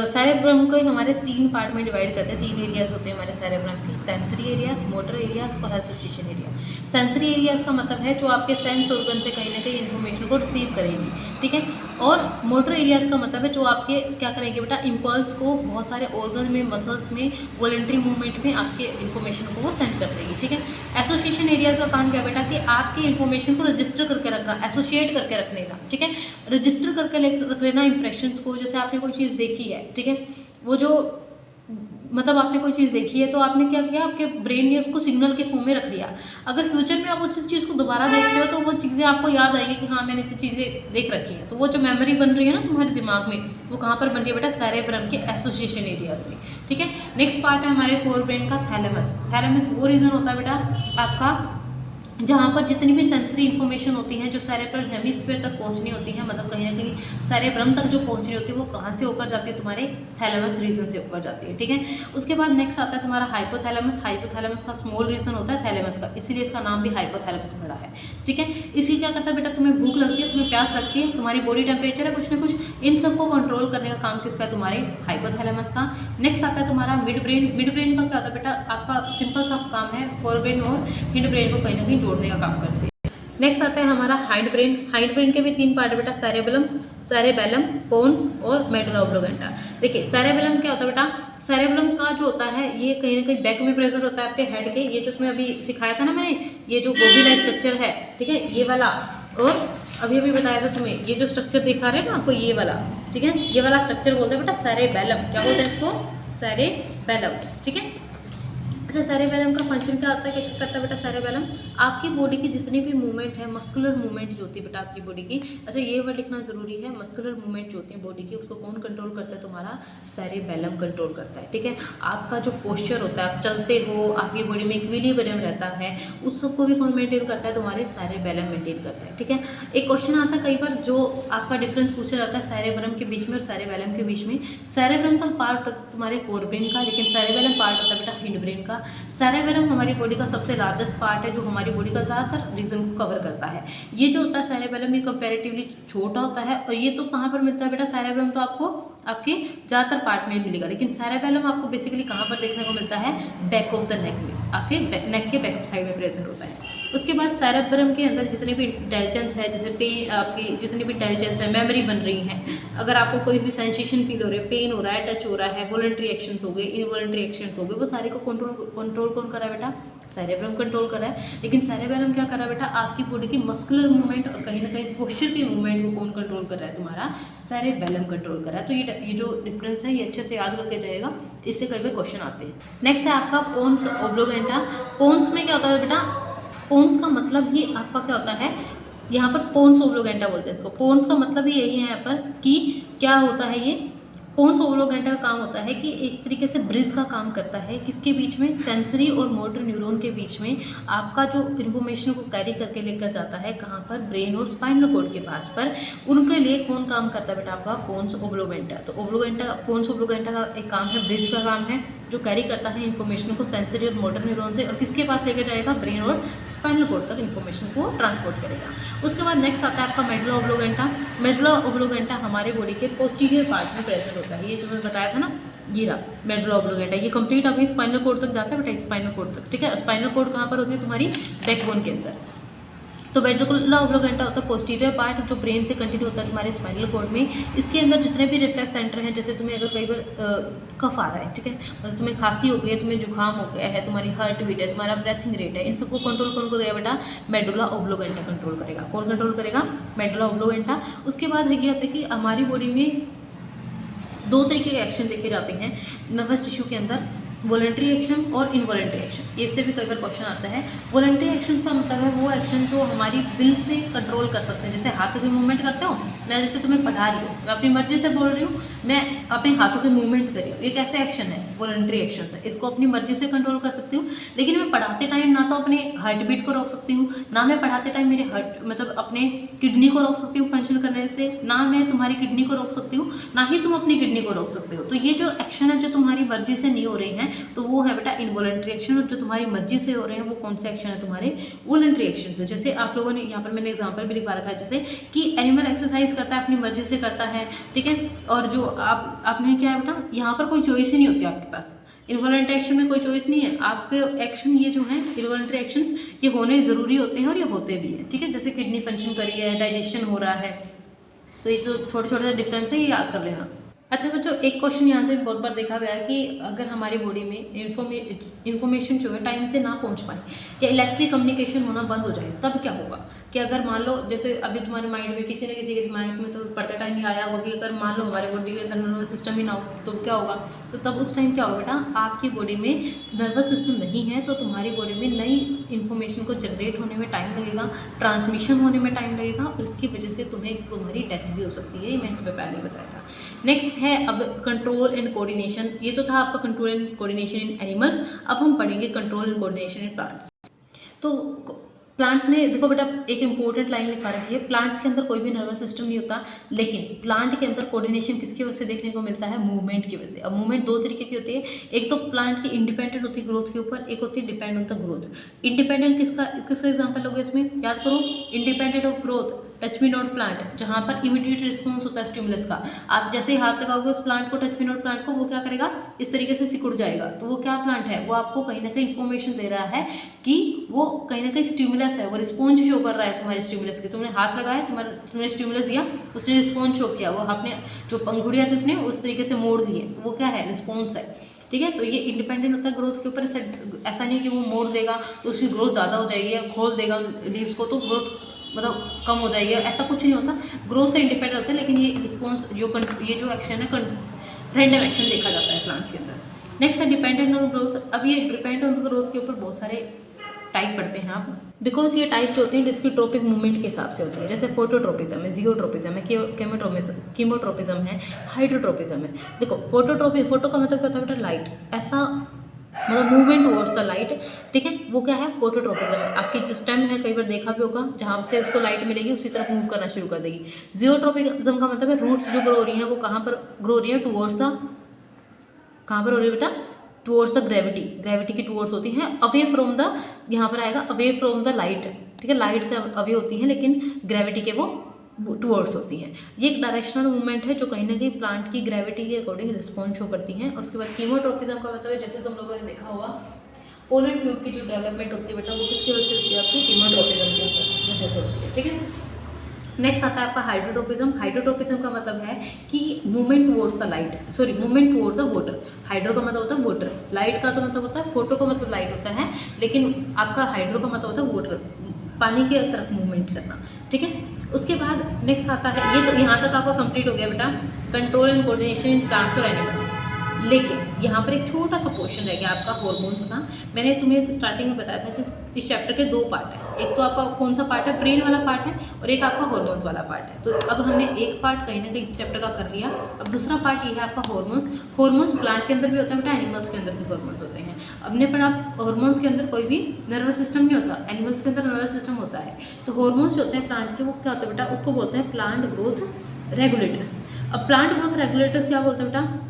सेरेब्रम को हमारे 3 पार्ट में डिवाइड करते हैं, 3 एरियाज होते हैं हमारे सेरेब्रम के, सेंसरी एरियाज, मोटर एरियाज और एसोसिएशन एरिया। सेंसरी एरियाज का मतलब है जो आपके सेंस ऑर्गन से कहीं ना कहीं इन्फॉर्मेशन को रिसीव करेंगी। ठीक है, और मोटर एरियाज का मतलब है जो आपके क्या करेंगे बेटा, इम्पल्स को बहुत सारे ऑर्गन में, मसल्स में, वॉलंटरी मूवमेंट में आपके इन्फॉर्मेशन को वो सेंड कर देंगी। ठीक है, एसोसिएशन एरियाज का काम क्या बेटा, कि आपकी इन्फॉर्मेशन को रजिस्टर करके रखना, एसोसिएट करके रख लेना। ठीक है, रजिस्टर करके रख लेना इंप्रेशंस को। जैसे आपने कोई चीज़ देखी है, ठीक है, वो जो मतलब आपने कोई चीज़ देखी है तो आपने क्या किया, आपके ब्रेन ने उसको सिग्नल के फॉर्म में रख लिया। अगर फ्यूचर में आप उस चीज़ को दोबारा देखते हो तो वो चीज़ें आपको याद आएंगी कि हाँ मैंने तो चीज़ें देख रखी हैं। तो वो जो मेमोरी बन रही है ना तुम्हारे दिमाग में, वो कहाँ पर बन रही है बेटा, सेरेब्रम के एसोसिएशन एरियाज में। ठीक है, नेक्स्ट पार्ट है हमारे फोरब्रेन का थैलेमस। थैलेमस वो रीजन होता है बेटा आपका जहाँ पर जितनी भी सेंसरी इन्फॉर्मेशन होती है जो सेरेब्रल हेमिस्फीयर तक पहुँचनी होती है, मतलब कहीं ना कहीं सेरेब्रम तक जो पहुँचनी होती है वो कहाँ से होकर जाती है, तुम्हारे थैलेमस रीजन से होकर जाती है। ठीक है, उसके बाद नेक्स्ट आता है तुम्हारा हाइपोथैलेमस। हाइपोथैलेमस का स्मॉल रीजन होता है थैलेमस का, इसीलिए इसका नाम भी हाइपोथैलेमस पड़ा है। ठीक है, इसी क्या करता है बेटा, तुम्हें भूख लगती है, तुम्हें प्यास लगती है, तुम्हारी बॉडी टेम्परेचर है कुछ ना कुछ, इन सबको कंट्रोल करने का काम किसका है, तुम्हारे हाइपोथैलेमस का। नेक्स्ट आता है तुम्हारा मिड ब्रेन। मिड ब्रेन का क्या होता है बेटा, आपका सिंपल सा काम है फोरब्रेन और हिंड ब्रेन को कहीं ना कहीं जोड़ने का काम करते हैं। नेक्स्ट आता है हमारा हाइंड ब्रेन। हाइंड ब्रेन के भी 3 पार्ट है बेटा, सेरेबेलम, सेरेबेलम, पोन्स और मेडुला ऑब्लिगेंटा। देखिए सेरेबेलम क्या होता है बेटा, सेरेबेलम का जो होता है ये कहीं ना कहीं बैक में प्रेजेंट होता है आपके हेड के। ये जो तुम्हें अभी सिखाया था ना मैंने, ये जो गोभी लाइक स्ट्रक्चर है, ठीक है, ये वाला, और अभी बताया था तुम्हें ये जो स्ट्रक्चर दिखा रहे हैं ना आपको, ये वाला, ठीक है, ये वाला स्ट्रक्चर बोलते हैं बेटा सेरेबेलम। क्या बोलते हैं इसको, सेरेबेलम। ठीक है, अच्छा सेरेबेलम का फंक्शन क्या होता है, क्या करता है बेटा सेरेबेलम, आपकी बॉडी की जितनी भी मूवमेंट है, मस्कुलर मूवमेंट जो होती है बेटा आपकी बॉडी की, अच्छा ये वर्ड लिखना जरूरी है, मस्कुलर मूवमेंट जो होती है बॉडी की उसको कौन कंट्रोल करता है, तुम्हारा सेरेबेलम कंट्रोल करता है। ठीक है, आपका जो पोस्चर होता है, आप चलते हो, आपकी बॉडी में इक्विलिब्रियम रहता है, उस सबको भी कौन मेंटेन करता है, तुम्हारे सेरेबेलम मेंटेन करता है। ठीक है, एक क्वेश्चन आता है कई बार जो आपका डिफरेंस पूछा जाता है सेरेबेलम के बीच में और सेरेबेलम के बीच में। सेरेबेलम का पार्ट होता है तुम्हारे फोरब्रेन का, लेकिन सेरेबेलम पार्ट होता है बेटा हिंड ब्रेन का। सेरेबेलम हमारी बॉडी का सबसे लार्जेस्ट पार्ट है जो हमारी बॉडी का ज़्यादातर रीजन को कवर करता है। ये जो होता है सेरेबेलम ये कंपैरेटिवली छोटा होता है, और ये तो कहाँ पर मिलता है बेटा, सेरेबेलम तो आपको आपके ज़्यादातर पार्ट में मिलेगा, लेकिन सेरेबेलम आपको बेसिकली कहाँ पर देखने को मिलता है, बैक ऑफ द नेक में, आपके नेक के बैक साइड में प्रेजेंट होता है। उसके बाद सेरेब्रम के अंदर जितने भी इंटेलिजेंस है, जैसे पेन, आपकी जितनी भी इंटेलिजेंस है, मेमोरी बन रही है, अगर आपको कोई भी सेंसेशन फील हो रहा है, पेन हो रहा है, टच हो रहा है, वॉलंटरी एक्शंस हो गए, इनवॉलंटरी एक्शंस हो गए, वो सारे को कंट्रोल कौन कर रहा है बेटा, सेरेब्रम कंट्रोल कर रहा है। लेकिन सेरेबेलम क्या कर रहा है बेटा, आपकी बॉडी की मस्कुलर मूवमेंट और कहीं ना कहीं पोस्चर की मूवमेंट को कौन कंट्रोल कर रहा है, तुम्हारा सेरेबेलम कंट्रोल कर रहा है। तो ये जो डिफरेंस है ये अच्छे से याद करके जाएगा, इससे कई बार क्वेश्चन आते हैं। नेक्स्ट है आपका पोन्स ऑब्लिगेंटा। पोन्स में क्या होता है बेटा, पोन्स का मतलब ही आपका क्या होता है, यहाँ पर पोन्स ऑब्लिगेंटा बोलते हैं इसको। पोन्स का मतलब ही यही है यहाँ पर कि क्या होता है, ये पोन्स ओब्लोगेंटा का काम होता है कि एक तरीके से ब्रिज का काम करता है, किसके बीच में, सेंसरी और मोटर न्यूरॉन के बीच में आपका जो इन्फॉर्मेशन को कैरी करके लेकर जाता है कहाँ पर, ब्रेन और स्पाइनल कॉर्ड के पास पर। उनके लिए कौन काम करता है बेटा, आपका पोन्स ओब्लोगेंटा। तो पोन्स ओब्लोगेंटा का एक काम है, ब्रिज का काम है, जो कैरी करता है इन्फॉर्मेशन को सेंसरी और मोटर न्यूरॉन से, और किसके पास लेकर जाएगा, ब्रेन और स्पाइनल कॉर्ड तक इन्फॉर्मेशन को ट्रांसपोर्ट करेगा। उसके बाद नेक्स्ट आता है आपका मेडुला ओब्लोगेंटा। मेडुला ओब्लोगेंटा हमारे बॉडी के पोस्टीरियर पार्ट में प्रेजेंट होता है। ये जो मैंने बताया था ना, ये रहा मेडुला ओब्लोगेंटा। ये कंप्लीट अभी स्पाइनल कॉर्ड तक जाता है बेटा, स्पाइनल कॉर्ड तक, ठीक है। स्पाइनल कॉर्ड कहाँ पर होती है, तुम्हारी बैकबोन के अंदर। तो मेडुला ओब्लोगेंटा होता है पोस्टीरियर पार्ट, जो ब्रेन से कंटिन्यू होता है तुम्हारे स्पाइनल कॉर्ड में। इसके अंदर जितने भी रिफ्लेक्स सेंटर हैं, जैसे तुम्हें अगर कई बार कफ आ रहा है, ठीक है, मतलब तुम्हें खांसी हो गई है, तुम्हें जुकाम हो गया है, तुम्हारी हार्ट बीट है, तुम्हारा ब्रेथिंग रेट है, इन सबको कंट्रोल कौन करेगा बेटा, मेडुला ओब्लोगेंटा कंट्रोल करेगा। कौन कंट्रोल करेगा, मेडुला ओब्लोगेंटा। उसके बाद ये होता है कि हमारी बॉडी में दो तरीके के एक्शन देखे जाते हैं नर्वस टिश्यू के अंदर, वॉलंटरी एक्शन और इनवॉलंटरी एक्शन। इससे भी कई बार क्वेश्चन आता है। वॉलंटरी एक्शन का मतलब है वो एक्शन जो हमारी विल से कंट्रोल कर सकते हैं। जैसे हाथों के मूवमेंट करते हो, मैं जैसे तुम्हें पढ़ा रही हूँ, मैं अपनी मर्जी से बोल रही हूँ, मैं अपने हाथों के मूवमेंट कर रही हूँ, एक ऐसे एक्शन है, वॉलंटरी एक्शन है। इसको अपनी मर्जी से कंट्रोल कर सकती हूँ। लेकिन मैं पढ़ाते टाइम ना तो अपने हार्ट बीट को रोक सकती हूँ, ना मैं पढ़ाते टाइम मेरे हार्ट मतलब अपने किडनी को रोक सकती हूँ फंक्शन करने से, ना मैं तुम्हारी किडनी को रोक सकती हूँ, ना ही तुम अपनी किडनी को रोक सकते हो। तो ये जो एक्शन है जो तुम्हारी मर्जी से नहीं हो रही हैं, तो वो है बेटा इनवॉलंटरी एक्शन। और जो तुम्हारी मर्जी से हो रहे हैं वो कौन से एक्शन है, तुम्हारे वॉलंटरी एक्शन है। जैसे आप लोगों ने यहाँ पर मैंने एग्जांपल भी लिखा रखा है, जैसे कि एनिमल एक्सरसाइज करता है, अपनी मर्जी से करता है, ठीक है। और जो आपने क्या है बेटा, यहाँ पर कोई चॉइस ही नहीं होती आपके पास। इनवॉलंटरी एक्शन में कोई चॉइस नहीं है, आपके एक्शन ये जो है इनवॉलंटरी एक्शंस ये होने ज़रूरी होते हैं और ये होते भी हैं, ठीक है। जैसे किडनी फंक्शन कर रही है, डाइजेशन हो रहा है, तो ये जो छोटे छोटे डिफरेंस है ये याद कर लेना। अच्छा बच्चों, एक क्वेश्चन यहाँ से बहुत बार देखा गया है कि अगर हमारी बॉडी में इन्फॉर्मेशन जो है टाइम से ना पहुँच पाए या इलेक्ट्रिक कम्युनिकेशन होना बंद हो जाए, तब क्या होगा। कि अगर मान लो जैसे अभी तुम्हारे माइंड में किसी न किसी के दिमाग में तो पढ़ते टाइम ही आया होगा कि अगर मान लो हमारे बॉडी के अंदर नर्वस सिस्टम ही ना हो तो क्या होगा। तो तब उस टाइम क्या होगा बेटा, आपकी बॉडी में नर्वस सिस्टम नहीं है तो तुम्हारी बॉडी में नई इन्फॉर्मेशन को जनरेट होने में टाइम लगेगा, ट्रांसमिशन होने में टाइम लगेगा, और इसकी वजह से तुम्हारी डेथ भी हो सकती है। ये मैंने तुम्हें पहले बताया था। नेक्स्ट है अब कंट्रोल एंड कोऑर्डिनेशन। ये तो था आपका control and coordination in animals. अब हम पढ़ेंगे control and coordination in plants. तो प्लांट्स में देखो बेटा, एक इंपॉर्टेंट लाइन लिखा रखी है, प्लांट्स के अंदर कोई भी नर्वस सिस्टम नहीं होता, लेकिन प्लांट के अंदर कोऑर्डिनेशन किसकी वजह से देखने को मिलता है, मूवमेंट की वजह से। अब मूवमेंट दो तरीके की होती है, एक तो प्लांट की इंडिपेंडेंट होती है ग्रोथ के ऊपर, एक होती है depend on the growth. Independent किसका एग्जाम्पल होगा इसमें, याद करो, independent of growth touch me not plant, जहाँ पर इमीडिएट रिस्पॉन्स होता है स्टिमुलस का। आप जैसे ही हाथ लगाओगे उस प्लांट को, टच मी नॉट प्लांट को, वो क्या करेगा, इस तरीके से सिकुड़ जाएगा। तो वो क्या प्लांट है, वो आपको कहीं ना कहीं इन्फॉर्मेशन दे रहा है कि वो कहीं ना कहीं स्टिमुलस है, वो रिस्पॉन्स शो कर रहा है तुम्हारे स्टिमुलस के। तुमने हाथ लगाया, तुमने स्टिमुलस दिया, उसने रिस्पॉन्स शो किया, वो आपने जो पंखुड़ियाँ थी उसने उस तरीके से मोड़ दिए, तो वो क्या है, रिस्पॉन्स है, ठीक है। तो ये इंडिपेंडेंट होता है ग्रोथ के ऊपर। ऐसा नहीं कि वो मोड़ देगा तो उसकी ग्रोथ ज़्यादा हो जाएगी, या खोल देगा लीव्स को तो ग्रोथ मतलब कम हो जाएगी, ऐसा कुछ नहीं होता। ग्रोथ से इंडिपेंडेंट होता है, लेकिन ये रिस्पॉन्स ये जो एक्शन है रैंडम एक्शन देखा जाता है प्लांट्स के अंदर। नेक्स्ट है डिपेंडेंट ऑन ग्रोथ। अब ये डिपेंड ऑन ग्रोथ के ऊपर बहुत सारे टाइप पढ़ते हैं आप, बिकॉज ये टाइप जो होती है इसकी ट्रोपिक मूवमेंट के हिसाब से होती है। जैसे फोटोट्रोपिज्म है, जियोट्रोपिज्म है, कीमोट्रोपिज्म है, हाइड्रोट्रोपिज्म है। देखो फोटो का मतलब क्या होता है बेटा, लाइट, ऐसा मतलब मूवमेंट टुवर्ड्स द लाइट, ठीक है, वो क्या है, फोटोट्रोपिज्म है। आपकी जो स्टेम है कई बार देखा भी होगा, जहाँ से उसको लाइट मिलेगी उसी तरफ मूव करना शुरू कर देगी। जियोट्रोपिज्म का मतलब है रूट्स जो ग्रो हो रही हैं वो कहाँ पर ग्रो हो रही है, टुवर्ड्स द, कहाँ पर हो रही है बेटा, टुवर्ड्स द ग्रेविटी की टुवर्ड्स होती हैं, अवे फ्रॉम द, यहाँ पर आएगा अवे फ्रॉम द लाइट, ठीक है, लाइट से अवे होती हैं लेकिन ग्रेविटी के वो टुवर्ड्स होती हैं। ये एक डायरेक्शनल मूवमेंट है जो कहीं ना कहीं प्लांट की ग्रेविटी के अकॉर्डिंग रिस्पॉन्स शो करती हैं। उसके बाद कीमोट्रोपिज्म का मतलब है, जैसे तुम लोगों ने देखा होगा पोलर ट्यूब की जो डेवलपमेंट होती है बेटा, वो किसकी वजह से होती है, आपकी कीमोट्रोपिज्म की वजह से होती है, ठीक है। नेक्स्ट आता है आपका हाइड्रोट्रोपिज्म। हाइड्रोट्रोपिज्म का मतलब है कि movement towards the light, sorry movement toward the water. Hydro का मतलब होता है वाटर, लाइट का तो मतलब होता है, फोटो का मतलब लाइट होता है, लेकिन आपका हाइड्रो का मतलब होता है वाटर, पानी के तरफ मूवमेंट करना, ठीक है। उसके बाद नेक्स्ट आता है, ये तो यहाँ तक आपका कंप्लीट हो गया बेटा, control and coordination in plants और एनिमल्स। लेकिन यहाँ पर एक छोटा सा क्वेश्चन रह गया आपका हॉर्मोन्स का। मैंने तुम्हें स्टार्टिंग में बताया था कि इस चैप्टर के 2 पार्ट हैं, एक तो आपका कौन सा पार्ट है, ब्रेन वाला पार्ट है, और एक आपका हॉर्मोन्स वाला पार्ट है। तो अब हमने एक पार्ट कहीं ना कहीं इस चैप्टर का कर लिया। अब दूसरा पार्ट ये है आपका हॉर्मोन्स। हॉर्मोन्स प्लांट के अंदर भी होता है बेटा, एनिमल्स के अंदर भी हॉर्मोन्स होते हैं। हमने पढ़ा हॉर्मोन्स के अंदर कोई भी नर्वस सिस्टम नहीं होता, एनिमल्स के अंदर नर्वस सिस्टम होता है। तो हॉर्मोन्स जो होते हैं प्लांट के, वो क्या होते हैं बेटा, उसको बोलते हैं प्लांट ग्रोथ रेगुलेटर्स। अब प्लांट ग्रोथ रेगुलेटर्स क्या बोलते हैं बेटा,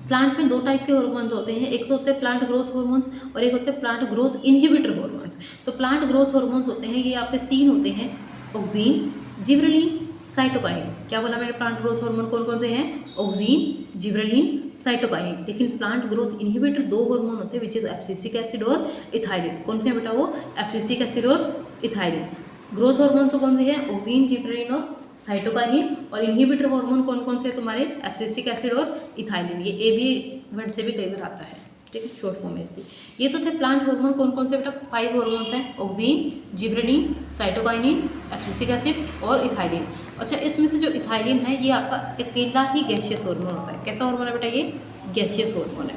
प्लांट में 2 टाइप के हार्मोन्स होते हैं, एक तो होते हैं प्लांट ग्रोथ हार्मोन्स और एक होते हैं प्लांट ग्रोथ इनहिबिटर हार्मोन्स। तो प्लांट ग्रोथ हार्मोन्स होते हैं, ये आपके 3 होते हैं, ऑक्सीन, जिबरेलिन, साइटोकाइनिन। क्या बोला मैंने, प्लांट ग्रोथ हार्मोन कौन कौन से हैं, ऑक्सीन, जिबरेलिन, साइटोकाइनिन। लेकिन प्लांट ग्रोथ इनहिबिटर 2 हार्मोन होते हैं, विच इज एब्सिसिक एसिड और इथाइलिन। कौन से हैं बेटा वो, एब्सिसिक एसिड और इथाइलिन। ग्रोथ हार्मोन तो कौन से हैं, ऑक्सीन, जिबरेलिन और साइटोकाइनिन। और इनहिबिटर हार्मोन कौन कौन से तुम्हारे, एब्सिसिक एसिड और इथाइलिन। ये ए बी वर्ड से भी कई बार आता है, ठीक है, शॉर्ट फॉर्म में इसकी। ये तो थे प्लांट हार्मोन कौन कौन से बेटा, 5 हार्मोन्स हैं, oxygen, gibberellin, cytokinin, abscisic acid और इथाइलिन। अच्छा, इसमें से जो इथाइलिन है ये आपका अकेला ही गैसियस हार्मोन होता है। कैसा हार्मोन है बेटा, ये गैसियस हार्मोन है,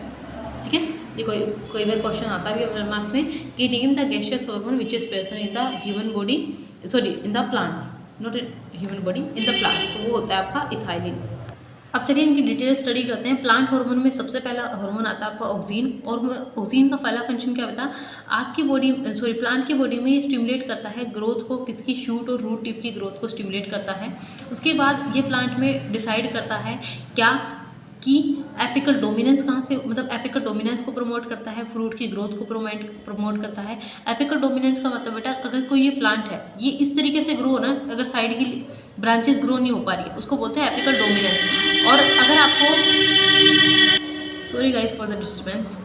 ठीक है। ये कोई बार क्वेश्चन आता भी है मार्क्स में कि name the gaseous hormone which is present in the human body, sorry in the plants, not in human body, in the plants. तो वो होता है आपका इथाइलिन। अब चलिए इनकी डिटेल स्टडी करते हैं। प्लांट हार्मोन में सबसे पहला हार्मोन आता है आपका ऑक्सीन। और ऑक्सीन का पहला फंक्शन क्या होता है, आपकी बॉडी, सॉरी प्लांट की बॉडी में ये स्टिमुलेट करता है ग्रोथ को, किसकी, शूट और रूट टिप की ग्रोथ को स्टिमुलेट करता है। उसके बाद ये प्लांट में डिसाइड करता है क्या कि एपिकल डोमिनेंस कहाँ से, मतलब एपिकल डोमिनेंस को प्रमोट करता है, फ्रूट की ग्रोथ को प्रमोट करता है। एपिकल डोमिनेंस का मतलब बेटा, अगर कोई ये प्लांट है ये इस तरीके से ग्रो हो ना, अगर साइड की ब्रांचेस ग्रो नहीं हो पा रही है, उसको बोलते हैं एपिकल डोमिनेंस। और अगर आपको, sorry guys for the disturbance,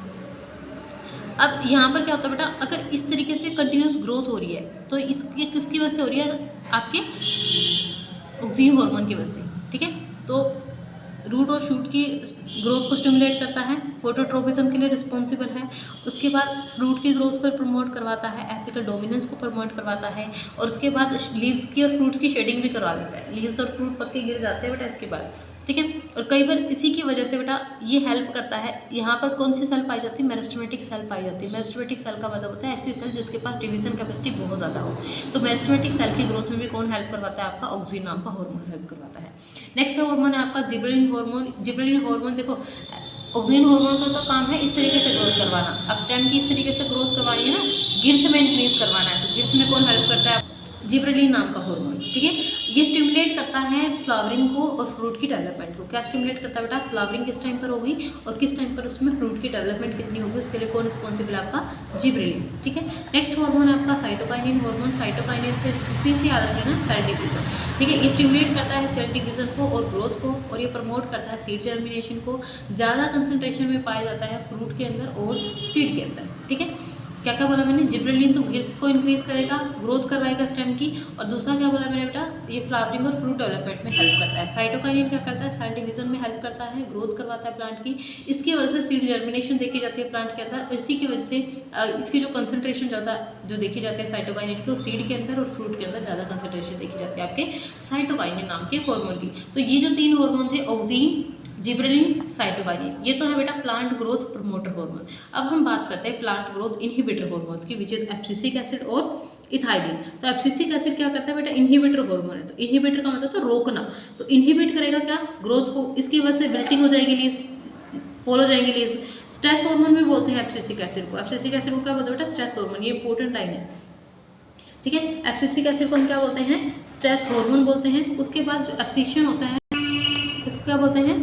अब यहाँ पर क्या होता है बेटा, अगर इस तरीके से कंटिन्यूस ग्रोथ हो रही है तो इसकी किसकी वजह से हो रही है, आपके ऑक्सीन हार्मोन की वजह से, ठीक है। तो रूट और शूट की ग्रोथ को स्टिमुलेट करता है, फोटोट्रोपिज्म के लिए रिस्पॉन्सिबल है। उसके बाद फ्रूट की ग्रोथ को प्रमोट करवाता है, एपिकल डोमिनेंस को प्रमोट करवाता है। और उसके बाद लीव्स की और फ्रूट्स की शेडिंग भी करवा देता है। लीव्स और फ्रूट पक्के गिर जाते हैं बेटा इसके बाद, ठीक है। और कई बार इसी की वजह से बेटा ये हेल्प करता है। यहाँ पर कौन सी सेल पाई जाती है, मेरिस्टेमेटिक सेल पाई जाती है। मेरिस्टेमेटिक सेल का मतलब होता है ऐसी सेल जिसके पास डिवीजन कैपेसिटी बहुत ज़्यादा हो। तो मेरिस्टेमेटिक सेल की ग्रोथ में भी कौन हेल्प करवाता है, आपका ऑक्सीन नाम का हार्मोन हेल्प करवाता है। नेक्स्ट हार्मोन है आपका जिबरेलिन हार्मोन। जिबरेलिन हार्मोन देखो, ऑक्सीन हार्मोन का तो काम है इस तरीके से ग्रोथ करवाना, अब स्टेम की इस तरीके से ग्रोथ करवानी है ना, गिर्थ में इंक्रीज करवाना है। तो गिर्थ में कौन हेल्प करता है, जिबरेलिन नाम का हार्मोन, ठीक है। ये स्टिमुलेट करता है फ्लावरिंग को और फ्रूट की डेवलपमेंट को। क्या स्टिमुलेट करता है बेटा, फ्लावरिंग किस टाइम पर होगी और किस टाइम पर उसमें फ्रूट की डेवलपमेंट कितनी होगी, उसके लिए कौन रिस्पॉन्सिबल है, आपका जिबरेलिन, ठीक है। नेक्स्ट हार्मोन है आपका साइटोकाइनिन हार्मोन। साइटोकाइनिन से इसी से याद रखना सेल डिवीजन, ठीक है। ये स्टिमुलेट करता है सेल डिवीजन को और ग्रोथ को, और ये प्रमोट करता है सीड जर्मिनेशन को। ज़्यादा कंसंट्रेशन में पाया जाता है फ्रूट के अंदर और सीड के अंदर, ठीक है। क्या क्या बोला मैंने, जिबरेलिन तो गिर्थ को इंक्रीज करेगा, ग्रोथ करवाएगा स्टेम की। और दूसरा क्या बोला मैंने बेटा, ये फ्लावरिंग और फ्रूट डेवलपमेंट में हेल्प करता है। साइटोकाइनिन क्या करता है, सेल डिवीजन में हेल्प करता है, ग्रोथ करवाता है प्लांट की। इसकी वजह से सीड जर्मिनेशन देखी जाती है प्लांट के अंदर, और इसी की वजह से इसकी जो कंसंट्रेशन ज़्यादा जो देखी जाती है साइटोकाइनिन की, वो सीड के अंदर और फ्रूट के अंदर ज़्यादा कंसंट्रेशन देखी जाती है आपके साइटोकाइनिन नाम के हार्मोन की। तो ये जो 3 हार्मोन थे, ऑक्सीन, जिबरेलिन, साइटोकाइनिन, ये तो है बेटा प्लांट ग्रोथ प्रमोटर हार्मोन। अब हम बात करते हैं प्लांट ग्रोथ इनहिबिटर हार्मोन्स की, विच इज एब्सिसिक एसिड और इथाइलिन। तो एब्सिसिक एसिड क्या करता है बेटा, इनहिबिटर हार्मोन है। तो इनहिबिटर का मतलब तो रोकना, तो इनहिबिट करेगा क्या, ग्रोथ को। इसकी वजह से विल्टिंग हो जाएगी लीव्स, फॉल हो जाएंगी लीव्स। स्ट्रेस हार्मोन भी बोलते हैं एब्सिसिक एसिड को। एब्सिसिक एसिड को क्या बोलते हैं बेटा, स्ट्रेस हार्मोन। ये इंपॉर्टेंट लाइन है, ठीक है। एब्सिसिक एसिड को हम क्या बोलते हैं, स्ट्रेस हार्मोन बोलते हैं। उसके बाद जो एब्सिशन होता है इसको क्या बोलते हैं,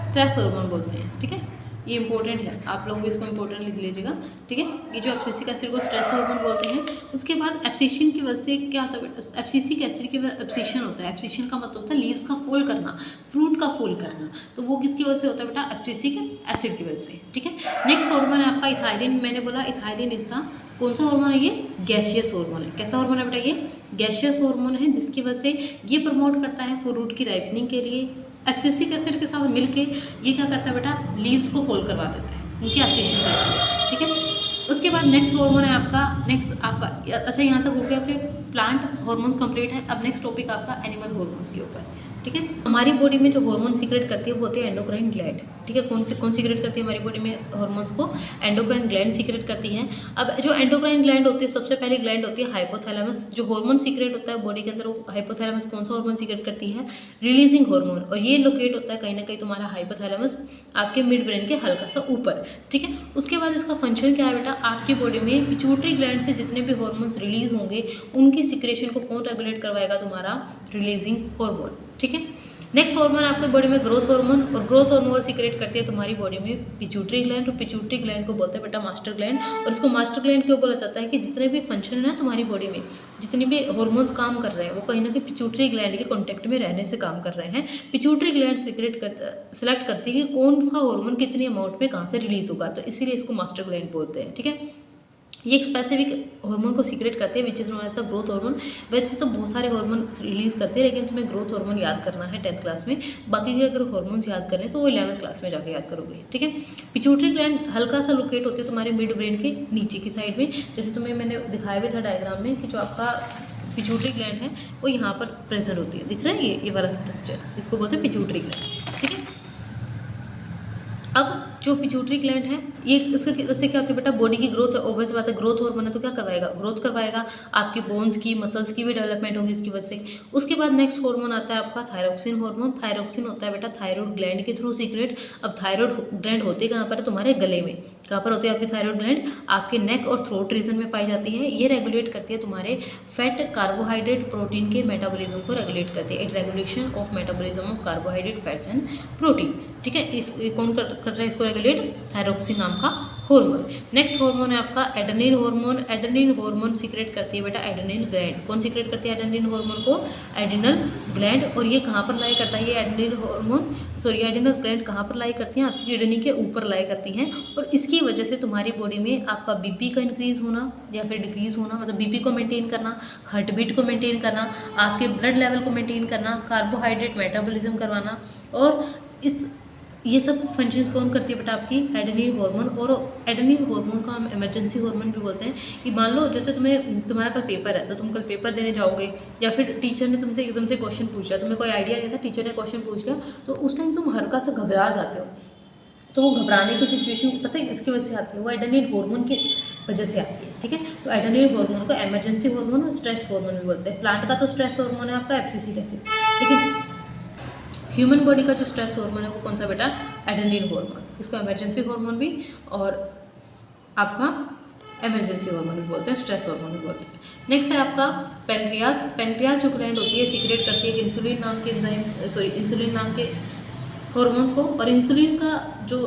स्ट्रेस हार्मोन बोलते हैं, ठीक है। ये इंपॉर्टेंट है, आप लोग भी इसको इंपॉर्टेंट लिख लीजिएगा, ठीक है। ये जो एब्सिसिक एसिड को स्ट्रेस हार्मोन बोलते हैं। उसके बाद एब्सिशन की वजह से क्या होता है, एब्सिसिक एसिड की वजह एब्सिशन होता है। एब्सिशन का मतलब होता है लीव्स का फॉल करना, फ्रूट का फॉल करना। तो वो किसकी वजह से होता है बेटा, एब्सिसिक एसिड की वजह से, ठीक है। नेक्स्ट हार्मोन है आपका इथाइलिन। मैंने बोला इथाइलिन इसका कौन सा हार्मोन है, ये गैसियस हार्मोन है। कैसा हार्मोन है बेटा, ये गैसियस हार्मोन है, जिसकी वजह से ये प्रमोट करता है फ्रूट की राइपनिंग के लिए। एब्सिसिक एसिड के साथ मिलके ये क्या करता है बेटा, लीव्स को फोल्ड करवा देता है, उनकी एब्सिशन करता है, ठीक है। उसके बाद नेक्स्ट हार्मोन है आपका, नेक्स्ट आपका, अच्छा यहाँ तक हो गया आपके प्लांट हार्मोन्स कंप्लीट है। अब नेक्स्ट टॉपिक आपका एनिमल हार्मोन्स के ऊपर, ठीक है। हमारी बॉडी में जो हार्मोन सीक्रेट करती है वो होती है एंडोक्राइन ग्लैंड, ठीक है। कौन सीक्रेट करती है हमारी बॉडी में हार्मोन्स को? एंडोक्राइन ग्लैंड सीक्रेट करती है। अब जो एंडोक्राइन ग्लैंड होती है, सबसे पहली ग्लैंड होती है हाइपोथैलेमस। जो हार्मोन सीक्रेट होता है बॉडी के अंदर, वो हाइपोथैलेमस कौन सा हार्मोन सीक्रेट करती है? Releasing hormone. और ये लोकेट होता है कहीं ना कहीं तुम्हारा हाइपोथैलेमस आपके मिड ब्रेन के हल्का सा ऊपर, ठीक है। उसके बाद इसका फंक्शन क्या है बेटा? आपकी बॉडी में पिट्यूटरी ग्लैंड से जितने भी हार्मोन्स रिलीज होंगे उनकी सिक्रेशन को कौन रेगुलेट करवाएगा? तुम्हारा रिलीजिंग हार्मोन, ठीक है। नेक्स्ट हार्मोन आपकी बॉडी में ग्रोथ हार्मोन, और ग्रोथ हार्मोन सीक्रेट करती है तुम्हारी बॉडी में पिट्यूटरी ग्लैंड, और पिट्यूटरी ग्लैंड को बोलते हैं बेटा मास्टर ग्लैंड। और इसको मास्टर ग्लैंड क्यों बोला जाता है? कि जितने भी फंक्शन है ना तुम्हारी बॉडी में, जितने भी हार्मोन्स काम कर रहे हैं, वो कहीं ना कहीं पिट्यूटरी ग्लैंड के कॉन्टेक्ट में रहने से काम कर रहे हैं। पिट्यूटरी ग्लैंड सेलेक्ट करती है कि कौन सा हार्मोन कितनी अमाउंट में कहाँ से रिलीज होगा, तो इसीलिए इसको मास्टर ग्लैंड बोलते हैं, ठीक है। ये एक स्पेसिफिक हार्मोन को सीक्रेट करते हैं, which is known as a growth hormone. वैसे तो बहुत सारे हार्मोन रिलीज करते हैं, लेकिन तुम्हें ग्रोथ हार्मोन याद करना है 10th क्लास में। बाकी के अगर हार्मोन्स याद करें तो वो 11th क्लास में जाके याद करोगे, ठीक है। पिट्यूटरी ग्लैंड हल्का सा लोकेट होती है तुम्हारे मिड ब्रेन के नीचे की साइड में, जैसे तुम्हें मैंने दिखाया भी था डायग्राम में कि जो आपका पिट्यूटरी ग्लैंड है वो यहाँ पर प्रेजेंट होती है। दिख रहा है ये वाला स्ट्रक्चर, इसको बोलते हैं पिट्यूटरी ग्लैंड, ठीक है। अब जो पिट्यूटरी ग्लैंड है ये इससे क्या होता है बेटा? बॉडी की ग्रोथ, ऑब्वियस बात है, ग्रोथ हार्मोन है तो क्या करवाएगा? ग्रोथ करवाएगा, आपकी बोन्स की, मसल्स की भी डेवलपमेंट होगी इसकी वजह से। उसके बाद नेक्स्ट हार्मोन आता है आपका थायरोक्सिन हार्मोन। थायरोक्सिन होता है बेटा थायराइड ग्लैंड के थ्रू सीक्रेट। अब थायराइड ग्लैंड होती है कहाँ पर है? तुम्हारे गले में। कहाँ पर होती है आपकी थायराइड ग्लैंड? आपके नेक और थ्रोट रीजन में पाई जाती है। ये रेगुलेट करती है तुम्हारे फैट, कार्बोहाइड्रेट, प्रोटीन के मेटाबॉलिज्म को रेगुलेट करती है। It regulation of metabolism of carbohydrate, fats and protein, ठीक है। इस कौन कर रहा है इसको रेगुलेट? थायरोक्सिन नाम का हार्मोन। नेक्स्ट हार्मोन है आपका adrenaline hormone. Adrenaline hormone secrete करती है बेटा एड्रेनल ग्लैंड। कौन सीक्रेट करती है एड्रेनलिन हार्मोन को? Adrenal gland. और ये कहाँ पर लाई करता है ये एड्रेनल हार्मोन? एड्रेनल ग्लैंड कहाँ पर लाई करती हैं? आपकी किडनी के ऊपर लाई करती हैं। और इसकी वजह से तुम्हारी बॉडी में आपका बीपी का इंक्रीज होना या फिर डिक्रीज होना, मतलब बीपी को मेंटेन करना, हार्ट बीट को मेंटेन करना, आपके ब्लड लेवल को मेंटेन करना, कार्बोहाइड्रेट मेटाबॉलिज्म करवाना, और ये सब फंक्शन कौन करती है बेटा? आपकी एड्रेनलिन हार्मोन। और एड्रेनलिन हार्मोन को हम इमरजेंसी हार्मोन भी बोलते हैं। कि मान लो जैसे तुम्हारा कल पेपर है, तो तुम कल पेपर देने जाओगे, या फिर टीचर ने तुमसे एकदम से क्वेश्चन पूछ लिया, तुम्हें कोई आइडिया नहीं था, टीचर ने क्वेश्चन पूछ लिया, तो उस टाइम तुम हल्का सा घबरा जाते हो। तो वो घबराने की सिचुएशन पता है इसकी वजह से आती है? वो एड्रेनलिन हार्मोन की वजह से आती है, ठीक है। तो एड्रेनलिन हार्मोन को इमरजेंसी हार्मोन और स्ट्रेस हार्मोन भी बोलते हैं। प्लांट का तो स्ट्रेस हार्मोन है आपका एब्सिसिक एसिड, लेकिन ह्यूमन बॉडी का जो स्ट्रेस हार्मोन है वो कौन सा बेटा? Adrenaline hormone. इसको इमरजेंसी हार्मोन भी और आपका इमरजेंसी हार्मोन भी बोलते हैं, स्ट्रेस हार्मोन भी बोलते हैं। नेक्स्ट है आपका पेनक्रियास। पेनक्रियास जो ग्लैंड होती है सीक्रेट करती है इंसुलिन नाम के इंसुलिन नाम के हार्मोन्स को। और इंसुलिन का जो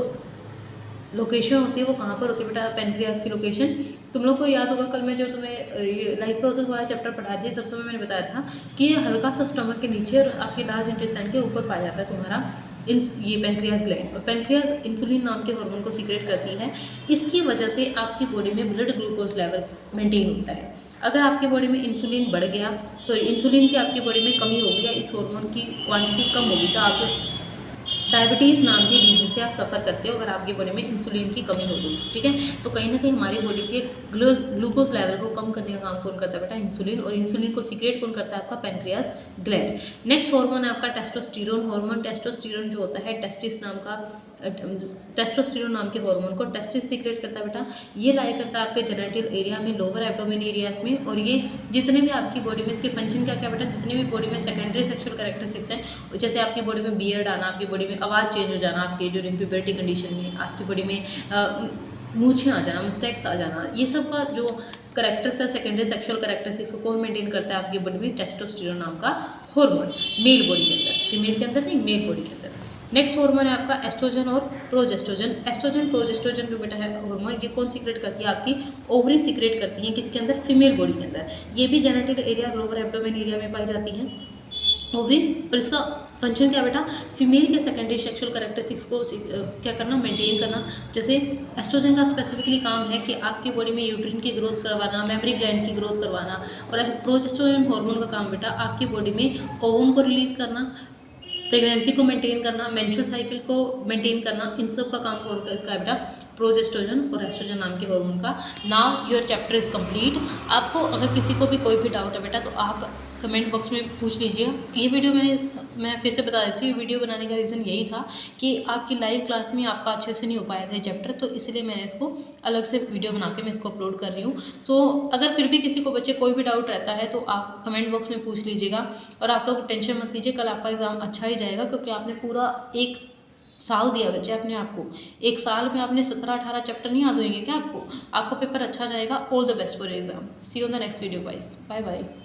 लोकेशन होती है वो कहाँ पर होती है बेटा? पेनक्रियास की लोकेशन। तुम लोग को याद होगा कल मैं जब तुम्हें लाइफ प्रोसेस वाला चैप्टर पढ़ा दिया तब तुम्हें मैंने बताया था कि ये हल्का सा स्टमक के नीचे और आपके लार्ज इंटेस्टाइन के ऊपर पाया जाता है तुम्हारा ये पेनक्रियास ग्लैंड। और पेनक्रियास इंसुलिन नाम के हार्मोन को सीक्रेट करती है। इसकी वजह से आपकी बॉडी में ब्लड ग्लूकोज लेवल मेंटेन होता है। अगर आपकी बॉडी में इंसुलिन बढ़ गया, इंसुलिन की आपकी बॉडी में कमी हो गई, इस हार्मोन की क्वांटिटी कम होगी, तो आप डायबिटीज़ नाम की डिजीज से आप सफ़र करते हो अगर आपकी बॉडी में इंसुलिन की कमी हो गई, ठीक है। तो कहीं ना कहीं हमारी बॉडी के ग्लूकोज लेवल को कम करने का काम कौन करता है बेटा? इंसुलिन। और इंसुलिन को सीक्रेट कौन करता है? आपका पेनक्रियास ग्लैंड। नेक्स्ट हार्मोन है आपका टेस्टोस्टेरोन हार्मोन। टेस्टोस्टेरोन जो होता है टेस्टोस्टेरोन नाम के हार्मोन को टेस्टिस सीक्रेट करता है बेटा। ये लाई करता है आपके जेनिटल एरिया में, लोअर एब्डोमेन एरियाज में। और ये जितने भी आपकी बॉडी में इसके फंक्शन क्या क्या बेटा? जितने भी बॉडी में सेकेंडरी सेक्सुअल कैरेक्टरिस्टिक्स हैं, जैसे आपकी बॉडी में बियर्ड आना, आपकी बॉडी में आवाज़ चेंज हो जाना, आपके ड्यूरिंग प्यूबर्टी कंडीशन में आपकी बॉडी में मूछें आ जाना, मिस्टेक्स आ जाना, ये सब का जो करेक्टर्स है सेकेंडरी सेक्सुअल कैरेक्टरिस्टिक्स को कौन मेंटेन करता है? आपकी बॉडी में टेस्टोस्टेरोन नाम का हार्मोन, मेल बॉडी के अंदर, फीमेल के अंदर नहीं, मेल बॉडी के अंदर। नेक्स्ट हार्मोन है आपका एस्ट्रोजन और प्रोजेस्ट्रोजन। एस्ट्रोजन प्रोजेस्ट्रोजन जो बेटा है हार्मोन, ये कौन सीक्रेट करती है? आपकी ओवरी सीक्रेट करती है। किसके अंदर? फीमेल बॉडी के अंदर। ये भी genital area, lower abdomen area में पाई जाती हैं ओवरीज। और इसका फंक्शन क्या बेटा? फीमेल के सेकेंडरी सेक्सुअल कैरेक्टरिस्टिक्स को क्या करना? मेंटेन करना। जैसे एस्ट्रोजन का स्पेसिफिकली काम है कि आपकी बॉडी में यूट्रिन की ग्रोथ करवाना, मेमरी ग्लैंड की ग्रोथ करवाना। और प्रोजेस्टेरोन हार्मोन का काम बेटा आपकी बॉडी में ओवम को रिलीज करना, प्रेगनेंसी को मेंटेन करना, मेंस्ट्रुअल साइकिल को मेंटेन करना। इन सब का काम कौन का? इसका बेटा प्रोजेस्टेरोन और एस्ट्रोजन नाम के हार्मोन का। Now your chapter is complete. आपको अगर किसी को भी कोई भी डाउट है बेटा तो आप कमेंट बॉक्स में पूछ लीजिए। ये वीडियो मैंने मैं फिर से बता देती हूँ, वीडियो बनाने का रीज़न यही था कि आपकी लाइव क्लास में आपका अच्छे से नहीं हो पाया था चैप्टर, तो इसलिए मैंने इसको अलग से वीडियो बना के मैं इसको अपलोड कर रही हूँ। सो अगर फिर भी किसी को बच्चे कोई भी डाउट रहता है तो आप कमेंट बॉक्स में पूछ लीजिएगा। और आप लोग टेंशन मत लीजिए, कल आपका एग्ज़ाम अच्छा ही जाएगा, क्योंकि आपने पूरा 1 साल दिया बच्चे अपने आप को। 1 साल में आपने 17-18 चैप्टर नहीं याद होंगे क्या आपको? आपका पेपर अच्छा जाएगा। All the best for exam. See you on the next video guys. Bye bye.